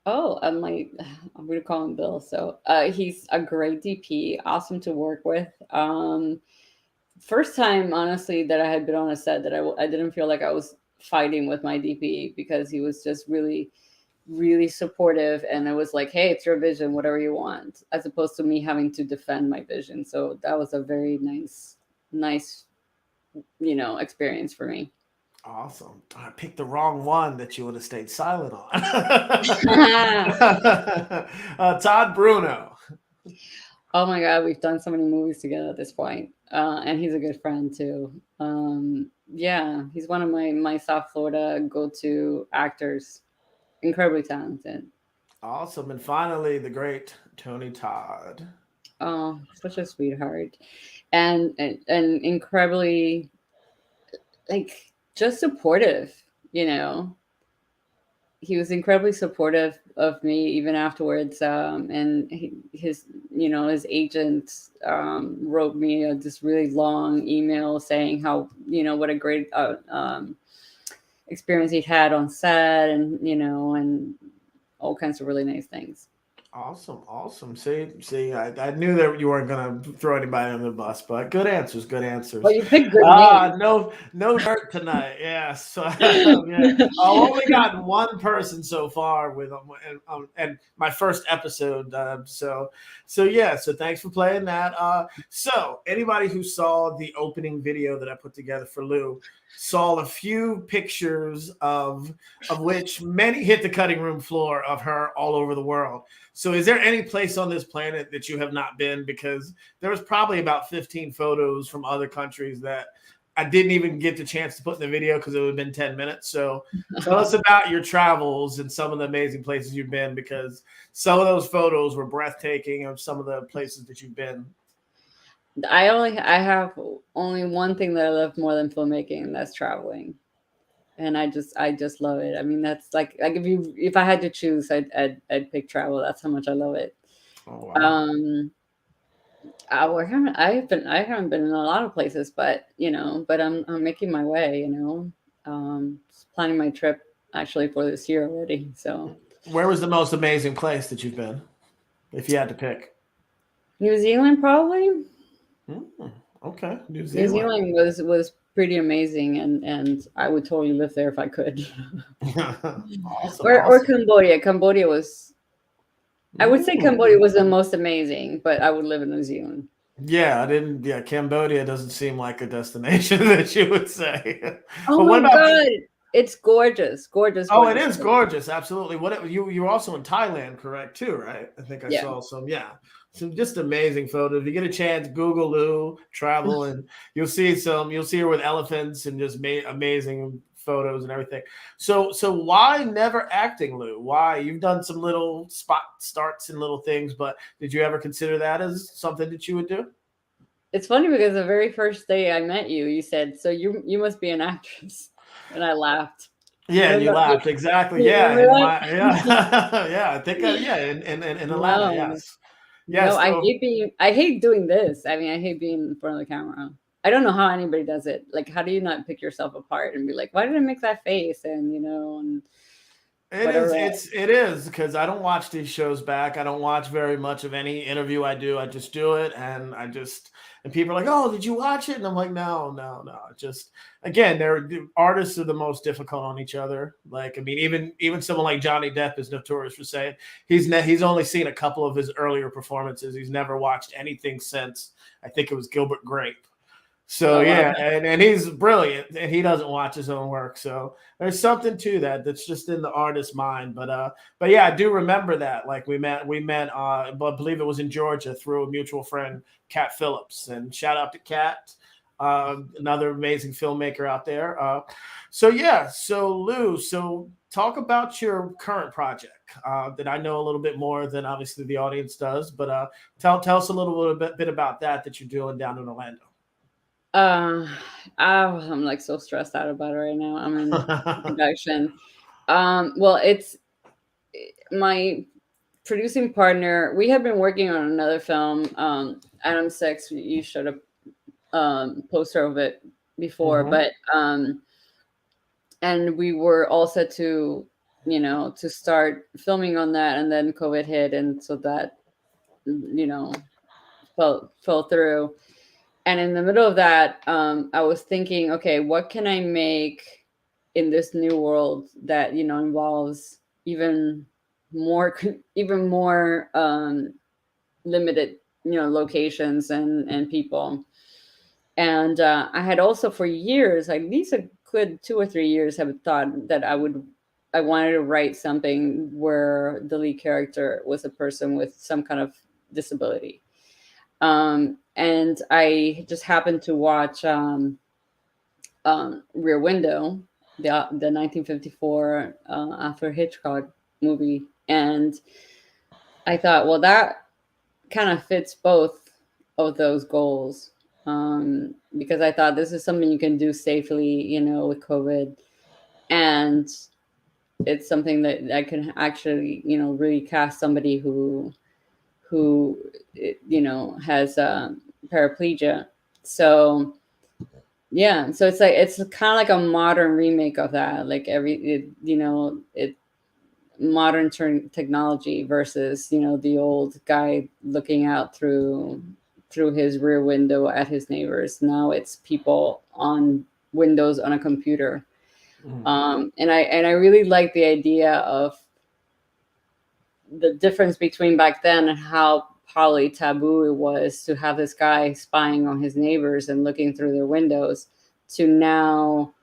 Oh, I'm gonna call him Bill. So he's a great DP, awesome to work with. First time, honestly, that I had been on a set that I didn't feel like I was fighting with my DP, because he was just really, really supportive, and it was like, hey, it's your vision, whatever you want, as opposed to me having to defend my vision. So that was a very nice experience for me. Awesome. I picked the wrong one that you would have stayed silent on. Todd Bruno. Oh my God, we've done so many movies together at this point, and he's a good friend too. Yeah, he's one of my South Florida go-to actors. Incredibly talented. Awesome. And finally, the great Tony Todd. Oh, such a sweetheart, and incredibly like just supportive. You know, he was incredibly supportive of me even afterwards. And his, his agent wrote me this really long email saying how, what a great experience he'd had on set, and all kinds of really nice things. Awesome, awesome. See, I knew that you weren't gonna throw anybody under the bus, but good answers, good answers. Well, you picked good names. No dirt tonight. Yes, so, yeah. I've only gotten one person so far with and my first episode. So yeah. So thanks for playing that. So anybody who saw the opening video that I put together for Lou saw a few pictures of which many hit the cutting room floor of her all over the world. So is there any place on this planet that you have not been? Because there was probably about 15 photos from other countries that I didn't even get the chance to put in the video because it would have been 10 minutes. So tell us about your travels and some of the amazing places you've been, because some of those photos were breathtaking of some of the places that you've been. I have only one thing that I love more than filmmaking, and that's traveling. And I just love it. I mean, that's like if I had to choose, I'd pick travel. That's how much I love it. Oh, wow. I haven't been in a lot of places, but I'm making my way. Planning my trip actually for this year already. So, where was the most amazing place that you've been, if you had to pick? New Zealand, probably. Okay, New Zealand was pretty amazing, and I would totally live there if I could. Awesome, or Cambodia. Cambodia was. I would say Cambodia was the most amazing, but I would live in New Zealand. Yeah, Cambodia doesn't seem like a destination that you would say. Oh my God. It's gorgeous. Gorgeous. Oh, it is gorgeous. Absolutely. You were also in Thailand, correct, too, right? I think I saw some just amazing photos. If you get a chance, Google Lou travel and you'll see her with elephants and just amazing photos and everything. So why never acting, Lou? Why? You've done some little spot starts and little things, but did you ever consider that as something that you would do? It's funny because the very first day I met you, you said, "So you must be an actress," and I laughed. Yeah, you laughed exactly. Yeah, yeah. I think in Atlanta. Yes. No, I hate doing this. I mean, I hate being in front of the camera. I don't know how anybody does it. Like, how do you not pick yourself apart and be like, why did I make that face? And and it is because I don't watch these shows back. I don't watch very much of any interview I do. I just do it, and people are like, "Oh, did you watch it?" And I'm like, "No." Just again, artists are the most difficult on each other. Like, I mean, even someone like Johnny Depp is notorious for saying he's only seen a couple of his earlier performances. He's never watched anything since. I think it was Gilbert Grape. So and he's brilliant, and he doesn't watch his own work. So there's something to that's just in the artist's mind. But yeah, I do remember that. Like we met, I believe it was in Georgia through a mutual friend, Kat Phillips, and shout out to Kat, another amazing filmmaker out there. So Lou, talk about your current project that I know a little bit more than obviously the audience does. But tell us a little bit about that you're doing down in Orlando. I'm like so stressed out about it right now. I'm in production. Well, it's my producing partner. We had been working on another film, Adam Six. You showed a poster of it before, but and we were all set to start filming on that, and then COVID hit, and so that fell through. And in the middle of that, I was thinking, okay, what can I make in this new world that involves even more limited locations and people. And I had also for years, at least a good 2 or 3 years, have thought that I wanted to write something where the lead character was a person with some kind of disability. And I just happened to watch Rear Window, the 1954 Alfred Hitchcock movie, and I thought, well, that kind of fits both of those goals, because I thought this is something you can do safely, with COVID, and it's something that I can actually, really cast somebody who has paraplegia. So yeah, so it's kind of like a modern remake of that, like it modern technology versus the old guy looking out through his rear window at his neighbors. Now it's people on windows on a computer. And I really like the idea of the difference between back then and how probably taboo it was to have this guy spying on his neighbors and looking through their windows, to now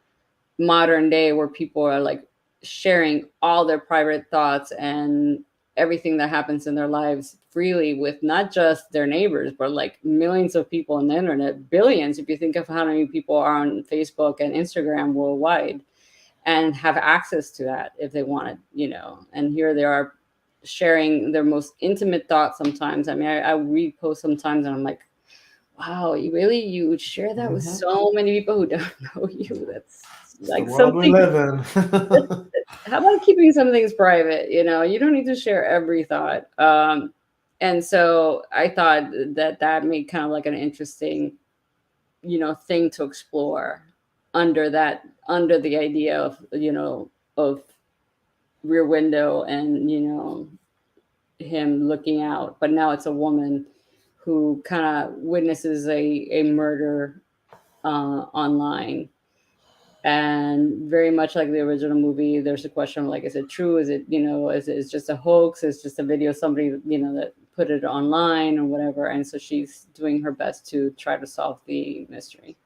modern day where people are like sharing all their private thoughts and everything that happens in their lives freely with not just their neighbors, but like millions of people on the internet, billions, if you think of how many people are on Facebook and Instagram worldwide and have access to that if they wanted, and here they are sharing their most intimate thoughts sometimes. I mean, I read posts sometimes and I'm like, wow, you would share that with so many people who don't know you. That's like the world we live in. How about keeping some things private? You don't need to share every thought. And so I thought that made kind of like an interesting, thing to explore under the idea of Rear Window and him looking out, but now it's a woman who kind of witnesses a murder online. And very much like the original movie, there's a question of like, is it true? Is it, is it just a hoax? Is it just a video somebody, that put it online or whatever? And so she's doing her best to try to solve the mystery.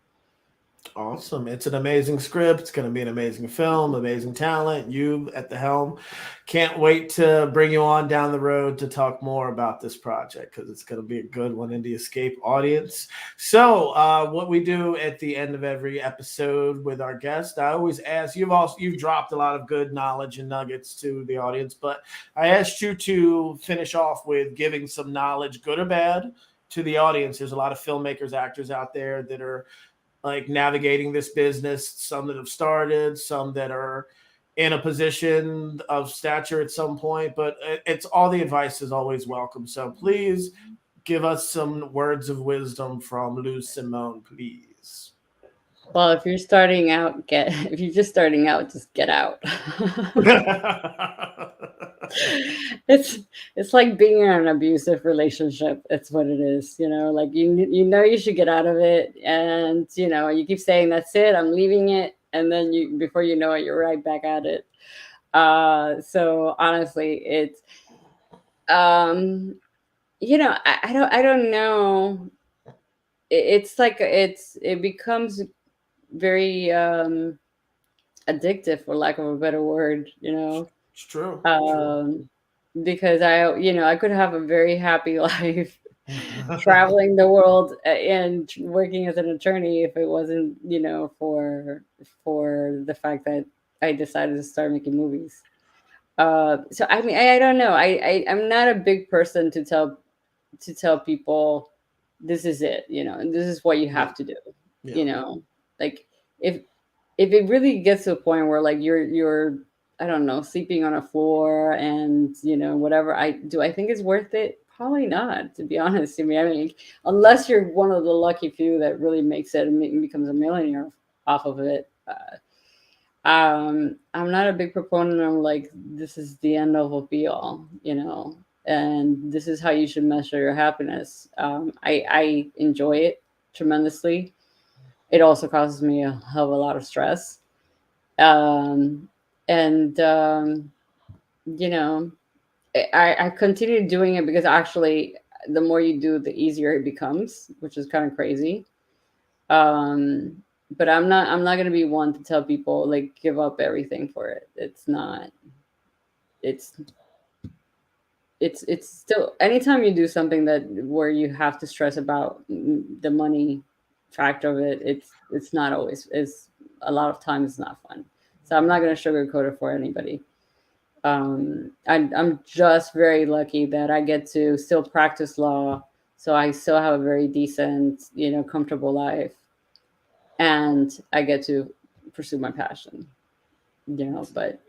Awesome. It's an amazing script. It's going to be an amazing film, amazing talent. You at the helm. Can't wait to bring you on down the road to talk more about this project, because it's going to be a good one in the Escape audience. So what we do at the end of every episode with our guest, I always ask, you've dropped a lot of good knowledge and nuggets to the audience, but I asked you to finish off with giving some knowledge, good or bad, to the audience. There's a lot of filmmakers, actors out there that are like navigating this business, some that have started, some that are in a position of stature at some point, but it's all the advice is always welcome. So please give us some words of wisdom from Lou Simone, please. Well, if you're just starting out, just get out. It's like being in an abusive relationship. It's what it is, like you should get out of it, and you keep saying that's it, I'm leaving it, and then before you know it, you're right back at it. So honestly, it's I don't know. It's like it becomes very addictive, for lack of a better word. It's true. Because I could have a very happy life traveling the world and working as an attorney if it wasn't, for the fact that I decided to start making movies. So I mean, I don't know. I'm not a big person to tell people this is it, and this is what you have to do. Like if it really gets to a point where like you're I don't know, sleeping on a floor and whatever, I think it's worth it? Probably not, to be honest. I mean, unless you're one of the lucky few that really makes it and becomes a millionaire off of it. I'm not a big proponent of like this is the end of a be all, and this is how you should measure your happiness. I enjoy it tremendously. It also causes me a hell of a lot of stress. I continue doing it because actually the more you do, the easier it becomes, which is kind of crazy. But I'm not going to be one to tell people like give up everything for it. It's still, anytime you do something where you have to stress about the money factor of it, it's not always, it's a lot of times it's not fun. So I'm not going to sugarcoat it for anybody. I'm just very lucky that I get to still practice law, so I still have a very decent, comfortable life, and I get to pursue my passion. But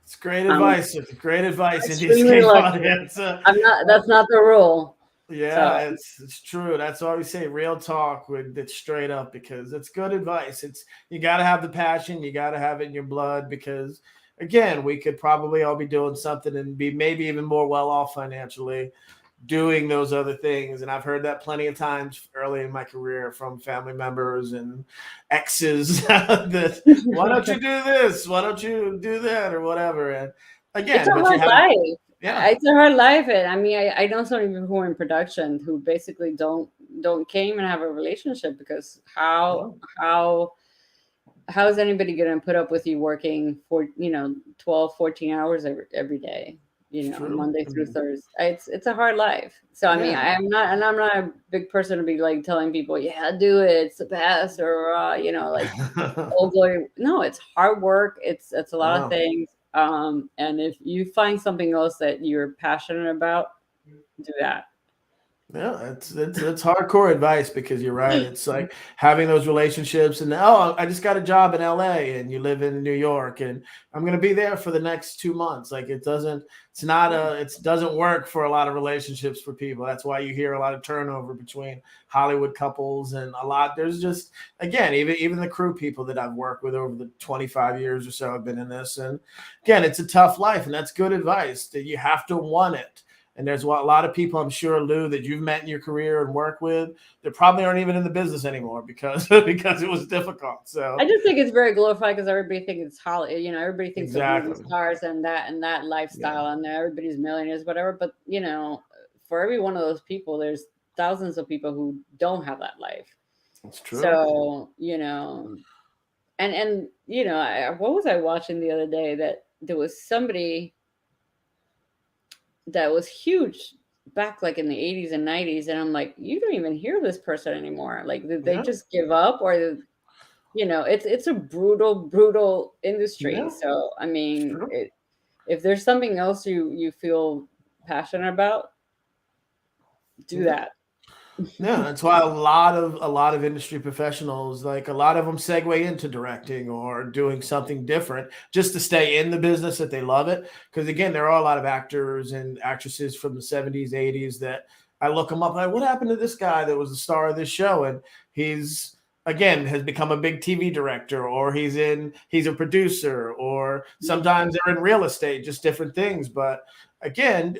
It's great I'm advice. It's great advice in the extremely escape lucky. audience. I'm not. That's not the rule. Yeah, So it's true. That's why we say real talk with it's straight up, because it's good advice. It's you got to have the passion, you got to have it in your blood, because again, we could probably all be doing something and be maybe even more well off financially doing those other things. And I've heard that plenty of times early in my career from family members and exes that why don't you do this? Why don't you do that or whatever? And it's again, a but you hard have life. yeah. It's a hard life. And I mean, I know some people who are in production who basically don't can't even have a relationship because how is anybody going to put up with you working for 12, 14 hours every day, Monday through Thursday? It's a hard life. So I mean, I'm not a big person to be like telling people, yeah, do it, it's the best, or like oh glory. No, it's hard work. It's a lot of things. And if you find something else that you're passionate about, do that. Yeah, it's hardcore advice, because you're right. It's like having those relationships, and I just got a job in LA and you live in New York and I'm going to be there for the next 2 months. Like it doesn't work for a lot of relationships for people. That's why you hear a lot of turnover between Hollywood couples, and there's just, again, even the crew people that I've worked with over the 25 years or so I've been in this. And again, it's a tough life, and that's good advice, that you have to want it. And there's a lot of people, I'm sure, Lou, that you've met in your career and worked with that probably aren't even in the business anymore because it was difficult. So I just think it's very glorified because everybody thinks it's Hollywood. Everybody thinks exactly. of movie stars and that lifestyle, and everybody's millionaires, whatever. But for every one of those people, there's thousands of people who don't have that life. That's true. So and what was I watching the other day that there was somebody that was huge back like in the 80s and 90s, and I'm like, you don't even hear this person anymore. Like, did they just give up, or it's a brutal industry. Yeah. So I mean, if there's something else you feel passionate about, do that. Yeah, that's why a lot of industry professionals, like a lot of them segue into directing or doing something different just to stay in the business that they love it. Because again, there are a lot of actors and actresses from the 70s, 80s that I look them up like, what happened to this guy that was the star of this show? And he's again has become a big TV director, or he's a producer, or sometimes they're in real estate, just different things. But again,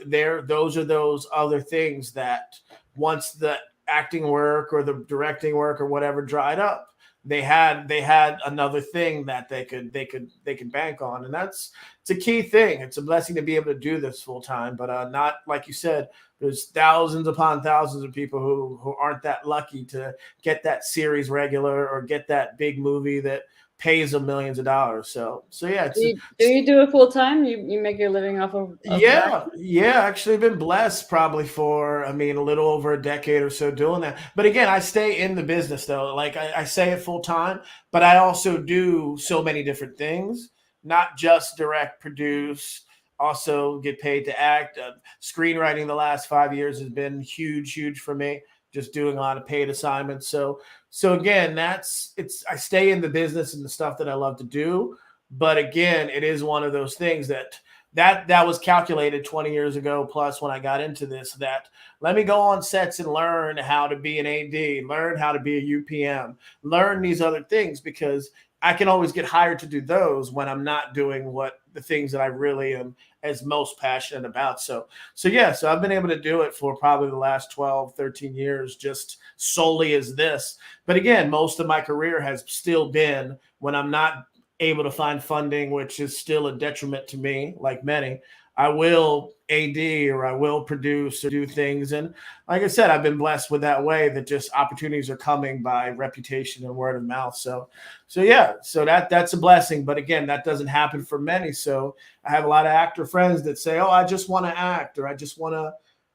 those are those other things that once the acting work or the directing work or whatever dried up, they had another thing that they could bank on. And it's a key thing. It's a blessing to be able to do this full time, but not like you said, there's thousands upon thousands of people who aren't that lucky to get that series regular or get that big movie that pays them millions of dollars. So yeah. Do you do it full time? You make your living off of yeah. Actually, been blessed probably for a little over a decade or so doing that. But again, I stay in the business though. Like I say it full time, but I also do so many different things, not just direct, produce. Also get paid to act. Screenwriting the last 5 years has been huge for me. Just doing a lot of paid assignments. So again, I stay in the business and the stuff that I love to do. But again, it is one of those things that was calculated 20 years ago plus when I got into this, that let me go on sets and learn how to be an AD, learn how to be a UPM, learn these other things, because I can always get hired to do those when I'm not doing the things that I really am as most passionate about. So I've been able to do it for probably the last 12, 13 years, just solely as this. But again, most of my career has still been when I'm not able to find funding, which is still a detriment to me, like many. I will AD or I will produce or do things. And like I said, I've been blessed with that way, that just opportunities are coming by reputation and word of mouth. So that's a blessing. But again, that doesn't happen for many. So I have a lot of actor friends that say, oh, I just want to act, or I just want to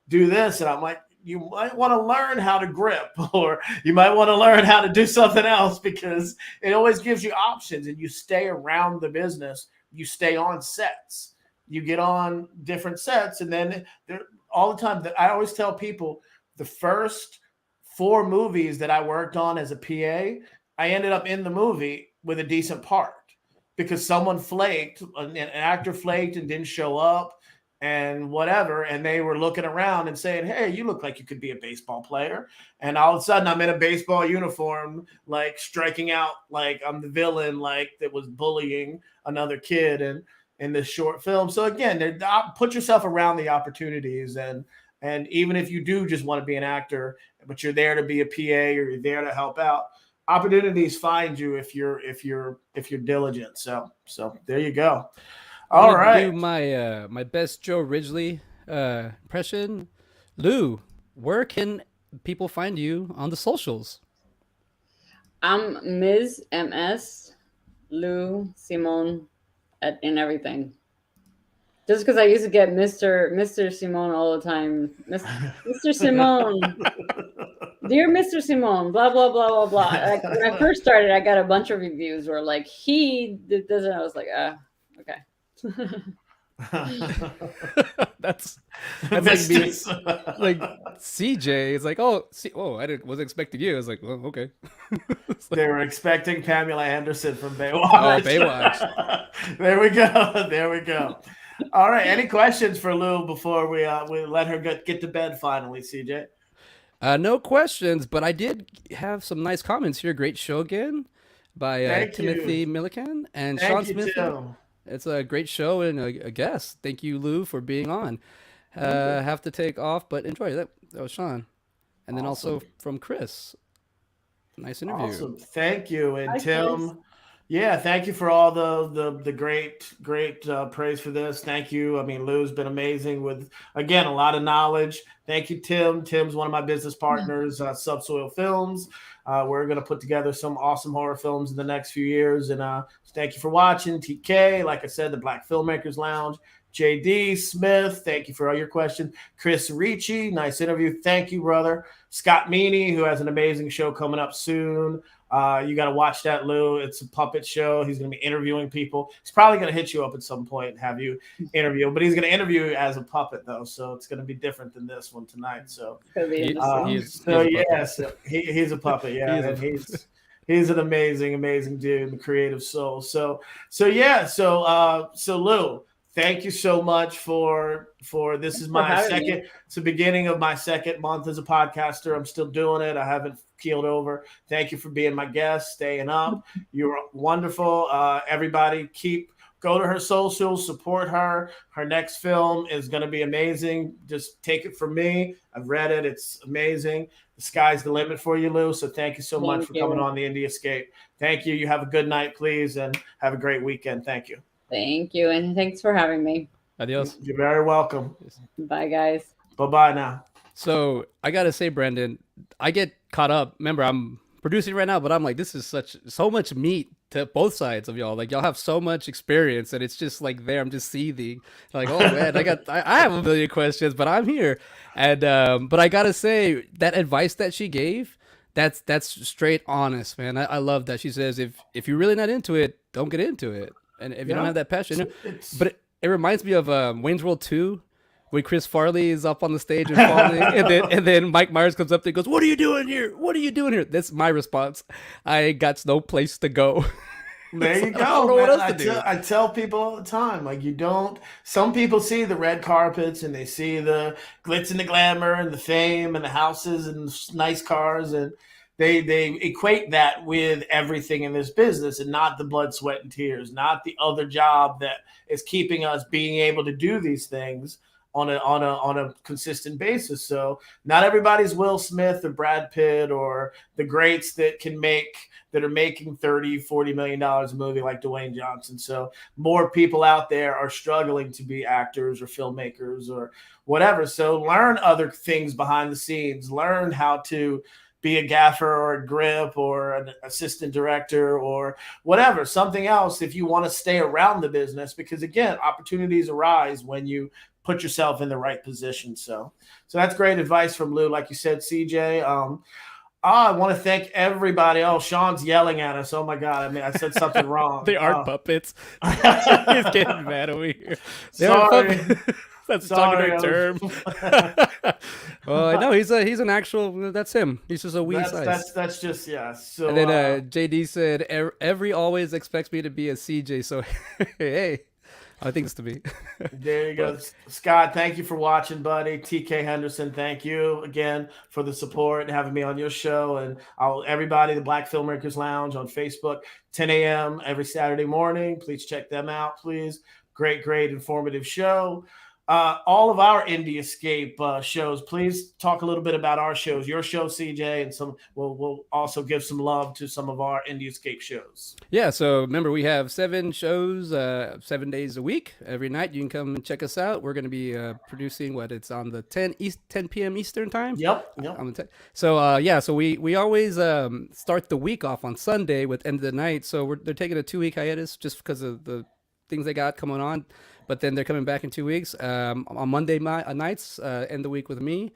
do this. And I'm like, you might want to learn how to grip, or you might want to learn how to do something else, because it always gives you options and you stay around the business you stay on sets. You get on different sets, and then all the time. I always tell people the first 4 movies that I worked on as a PA, I ended up in the movie with a decent part because someone flaked, an actor flaked and didn't show up and whatever. And they were looking around and saying, hey, you look like you could be a baseball player. And all of a sudden I'm in a baseball uniform, like striking out, like I'm the villain, like that was bullying another kid and in this short film. So again, put yourself around the opportunities. And even if you do just want to be an actor, but you're there to be a PA or you're there to help out, opportunities find you if you're diligent. So there you go. All right. Do my best Joe Ridgely impression. Lou, where can people find you on the socials? I'm Ms. MS Lou Simone in everything. Just because I used to get Mr. Simone all the time. Mr. Simone. Dear Mr. Simone, blah, blah, blah, blah, blah. Like, when I first started, I got a bunch of reviews where like, he doesn't, I was like, okay. that's like me, like CJ is like, oh, I wasn't expecting you. I was like, well, okay. Like, they were expecting Pamela Anderson from Baywatch. Oh, Baywatch. There we go. All right. Any questions for Lou before we let her get to bed finally, CJ? No questions, but I did have some nice comments here. Great show again by Timothy Milliken and Sean Smith. It's a great show and a guest. Thank you, Lou, for being on. Have to take off, but enjoy that. That was Sean. And then also from Chris. Nice interview. Awesome. Thank you. And Hi, Tim. Chris. Yeah, thank you for all the great praise for this. Thank you. I mean, Lou's been amazing with, again, a lot of knowledge. Thank you, Tim. Tim's one of my business partners, Subsoil Films. We're going to put together some awesome horror films in the next few years. And thank you for watching. TK, like I said, the Black Filmmakers Lounge. JD Smith, thank you for all your questions. Chris Ricci, nice interview. Thank you, brother. Scott Meaney, who has an amazing show coming up soon. You got to watch that, Lou. It's a puppet show. He's going to be interviewing people. He's probably going to hit you up at some point and have you interview, but he's going to interview you as a puppet, though. So it's going to be different than this one tonight. So, he's a puppet. Yeah. He's an amazing dude, a creative soul. So Lou, thank you so much for this is my second. It's the beginning of my second month as a podcaster. I'm still doing it. I haven't keeled over. Thank you for being my guest, staying up. You're wonderful. Everybody go to her socials, support her. Her next film is going to be amazing. Just take it from me. I've read it. It's amazing. The sky's the limit for you, Lou. So thank you so much for coming on the Indie Escape. Thank you. You have a good night, please, and have a great weekend. Thank you. Thank you, and thanks for having me. Adios. You're very welcome. Bye, guys. Bye-bye now. So I got to say, Brandon, I get caught up. Remember, I'm producing right now, but I'm like, this is so much meat to both sides of y'all. Like, y'all have so much experience, and it's just like there. I'm just seething. Like, oh man, I have a million questions, but I'm here. And but I gotta say, that advice that she gave, that's straight honest, man. I love that. She says, if you're really not into it, don't get into it. And if you don't have that passion, but it reminds me of Wayne's World 2. When Chris Farley is up on the stage and falling, and then Mike Myers comes up and goes, "What are you doing here? What are you doing here?" That's my response. I got no place to go. There you go. I don't know what else to do. I tell people all the time, like, you don't. Some people see the red carpets and they see the glitz and the glamour and the fame and the houses and nice cars, and they equate that with everything in this business, and not the blood, sweat, and tears, not the other job that is keeping us being able to do these things on a consistent basis. So not everybody's Will Smith or Brad Pitt or the greats that are making $30-40 million a movie like Dwayne Johnson. So more people out there are struggling to be actors or filmmakers or whatever. So learn other things behind the scenes, learn how to be a gaffer or a grip or an assistant director or whatever, something else if you want to stay around the business, because again, opportunities arise when you put yourself in the right position. So that's great advice from Lou. Like you said, CJ, I want to thank everybody. Oh, Sean's yelling at us. Oh my God. I mean, I said something wrong. They are puppets. He's getting mad over here. They are Sorry. puppets. That's Sorry, talking term. Well, no, he's an actual. That's him. He's just a wee size. That's just yeah. So and then JD said, "Every always expects me to be a CJ." So hey, I think it's to be. There you go, Scott. Thank you for watching, buddy. TK Henderson, thank you again for the support and having me on your show. And everybody, the Black Filmmakers Lounge on Facebook, 10 a.m. every Saturday morning. Please check them out, please. Great, informative show. All of our Indie Escape shows. Please talk a little bit about our shows, your show, CJ, and we'll also give some love to some of our Indie Escape shows. Yeah, so remember we have 7 shows, 7 days a week. Every night you can come and check us out. We're going to be producing it's on the 10 p.m. Eastern time. Yep. On the so so we always start the week off on Sunday with End of the Night. So they're taking a 2-week hiatus just because of the things they got coming on. But then they're coming back in 2 weeks. On Monday nights, end the week with me.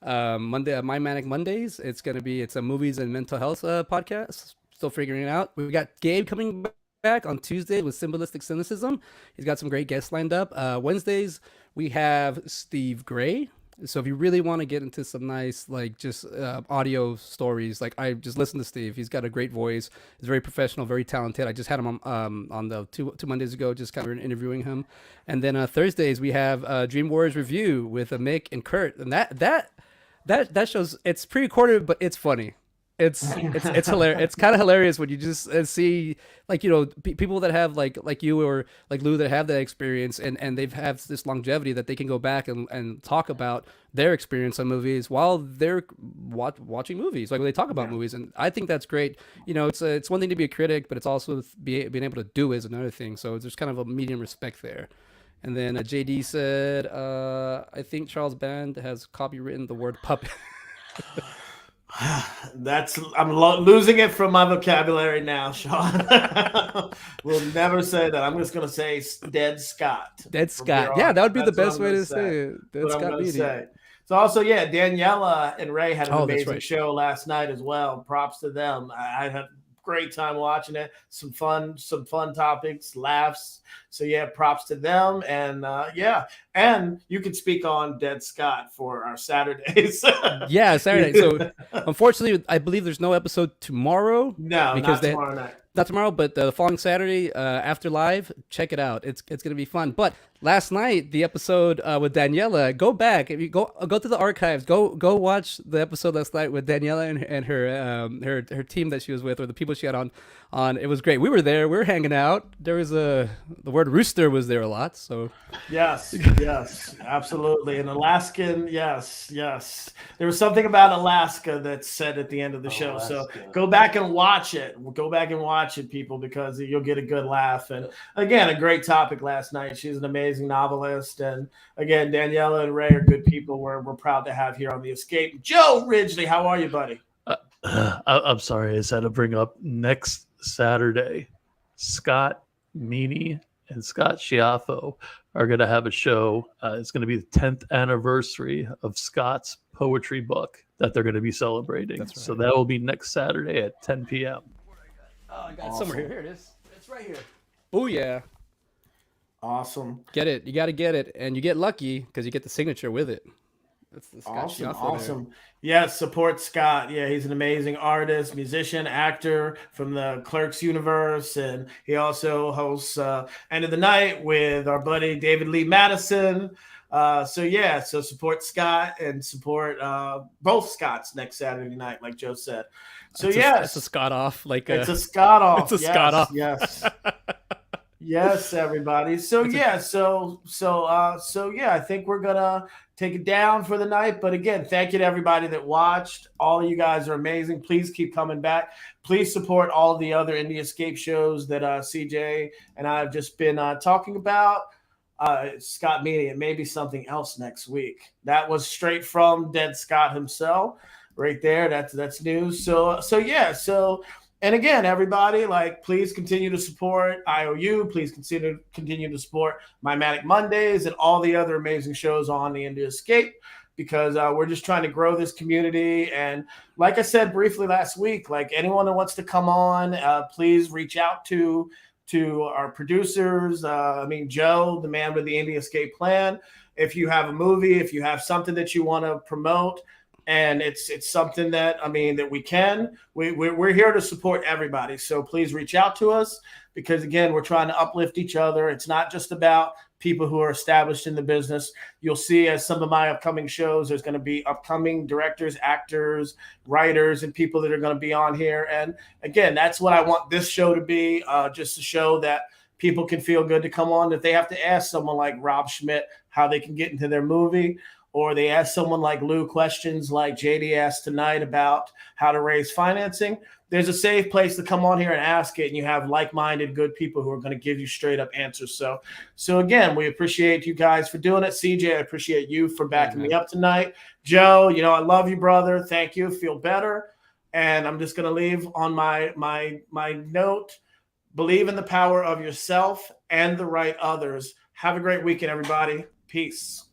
Monday, My Manic Mondayz. It's a movies and mental health podcast. Still figuring it out. We got Gabe coming back on Tuesday with Symbolistic Cynicism. He's got some great guests lined up. Wednesdays, we have Steve Gray. So if you really want to get into some nice, audio stories, I just listen to Steve. He's got a great voice. He's very professional, very talented. I just had him on the two Mondays ago, just kind of interviewing him. And then Thursdays we have Dream Warriors Review with Mick and Kurt, and that shows it's pre-recorded, but it's funny. It's hilarious. It's kind of hilarious when you just see people that have like you or like Lou that have that experience and they've have this longevity that they can go back and talk about their experience on movies while they're watching movies, like when they talk about movies. And I think that's great. It's one thing to be a critic, but it's also being able to do is another thing. So there's kind of a medium respect there. And then JD said, I think Charles Band has copywritten the word puppet. I'm losing it from my vocabulary now, Sean. We'll never say that. I'm just going to say Dead Scott. Dead Scott. Yeah, that would be the best way to say it. Dead Scott Meaney. So also, Daniella and Ray had an amazing show last night as well. Props to them. I had a great time watching it. Some fun topics, laughs. So props to them. And and you can speak on Dead Scott for our Saturdays. Yeah, Saturday. So unfortunately, I believe there's no episode tomorrow. No, because not tomorrow night. Not tomorrow, but the following Saturday, Afterlive. Check it out. It's going to be fun. But last night, the episode with Daniella, go back. If you go to the archives, go watch the episode last night with Daniella and her team that she was with, or the people she had on. It was great. We were there. We were hanging out. There was the word rooster was there a lot. So yes, absolutely. And Alaskan, yes. There was something about Alaska that's said at the end of the show. So go back and watch it. Go back and watch it, people, because you'll get a good laugh. And again, a great topic last night. She's an amazing novelist. And again, Daniella and Ray are good people we're proud to have here on The Escape. Joe Ridgely, how are you, buddy? I'm sorry. I just had to bring up next Saturday, Scott Meaney and Scott Schiaffo are going to have a show. It's going to be the 10th anniversary of Scott's poetry book that they're going to be celebrating. That's right. So that will be next Saturday at 10 p.m. Oh, I got it somewhere here. Here it is. It's right here. Oh, yeah. Awesome. Get it. You got to get it. And you get lucky because you get the signature with it. That's the Scott awesome. There. Yes, support Scott. Yeah, he's an amazing artist, musician, actor from the Clerks universe. And he also hosts End of the Night with our buddy David Lee Madison. So support Scott and support both Scotts next Saturday night, like Joe said. So it's a Scott off. It's a Scott off. It's a Scott off. Yes. Yes, everybody. So I think we're gonna take it down for the night. But again, thank you to everybody that watched. All of you guys are amazing. Please keep coming back. Please support all the other Indie Escape shows that CJ and I have just been talking about. Scott Meaney, it may be something else next week. That was straight from Dead Scott himself, right there. That's news. And again, everybody, please continue to support IOU. Please continue to support My Manic Mondayz and all the other amazing shows on the Indie Escape. because we're just trying to grow this community. And like I said briefly last week, like anyone that wants to come on, please reach out to our producers. Joe, the man with the Indie Escape Plan. If you have a movie, if you have something that you want to promote, and it's something that that we're here to support everybody. So please reach out to us, because again, we're trying to uplift each other. It's not just about people who are established in the business. You'll see as some of my upcoming shows, there's going to be upcoming directors, actors, writers, and people that are going to be on here. And again, that's what I want this show to be, just to show that people can feel good to come on. If they have to ask someone like Rob Schmidt how they can get into their movie, or they ask someone like Lou questions like JD asked tonight about how to raise financing, there's a safe place to come on here and ask it, and you have like-minded, good people who are going to give you straight-up answers. So again, we appreciate you guys for doing it. CJ, I appreciate you for backing me up tonight. Joe, I love you, brother. Thank you. Feel better. And I'm just going to leave on my note. Believe in the power of yourself and the right others. Have a great weekend, everybody. Peace.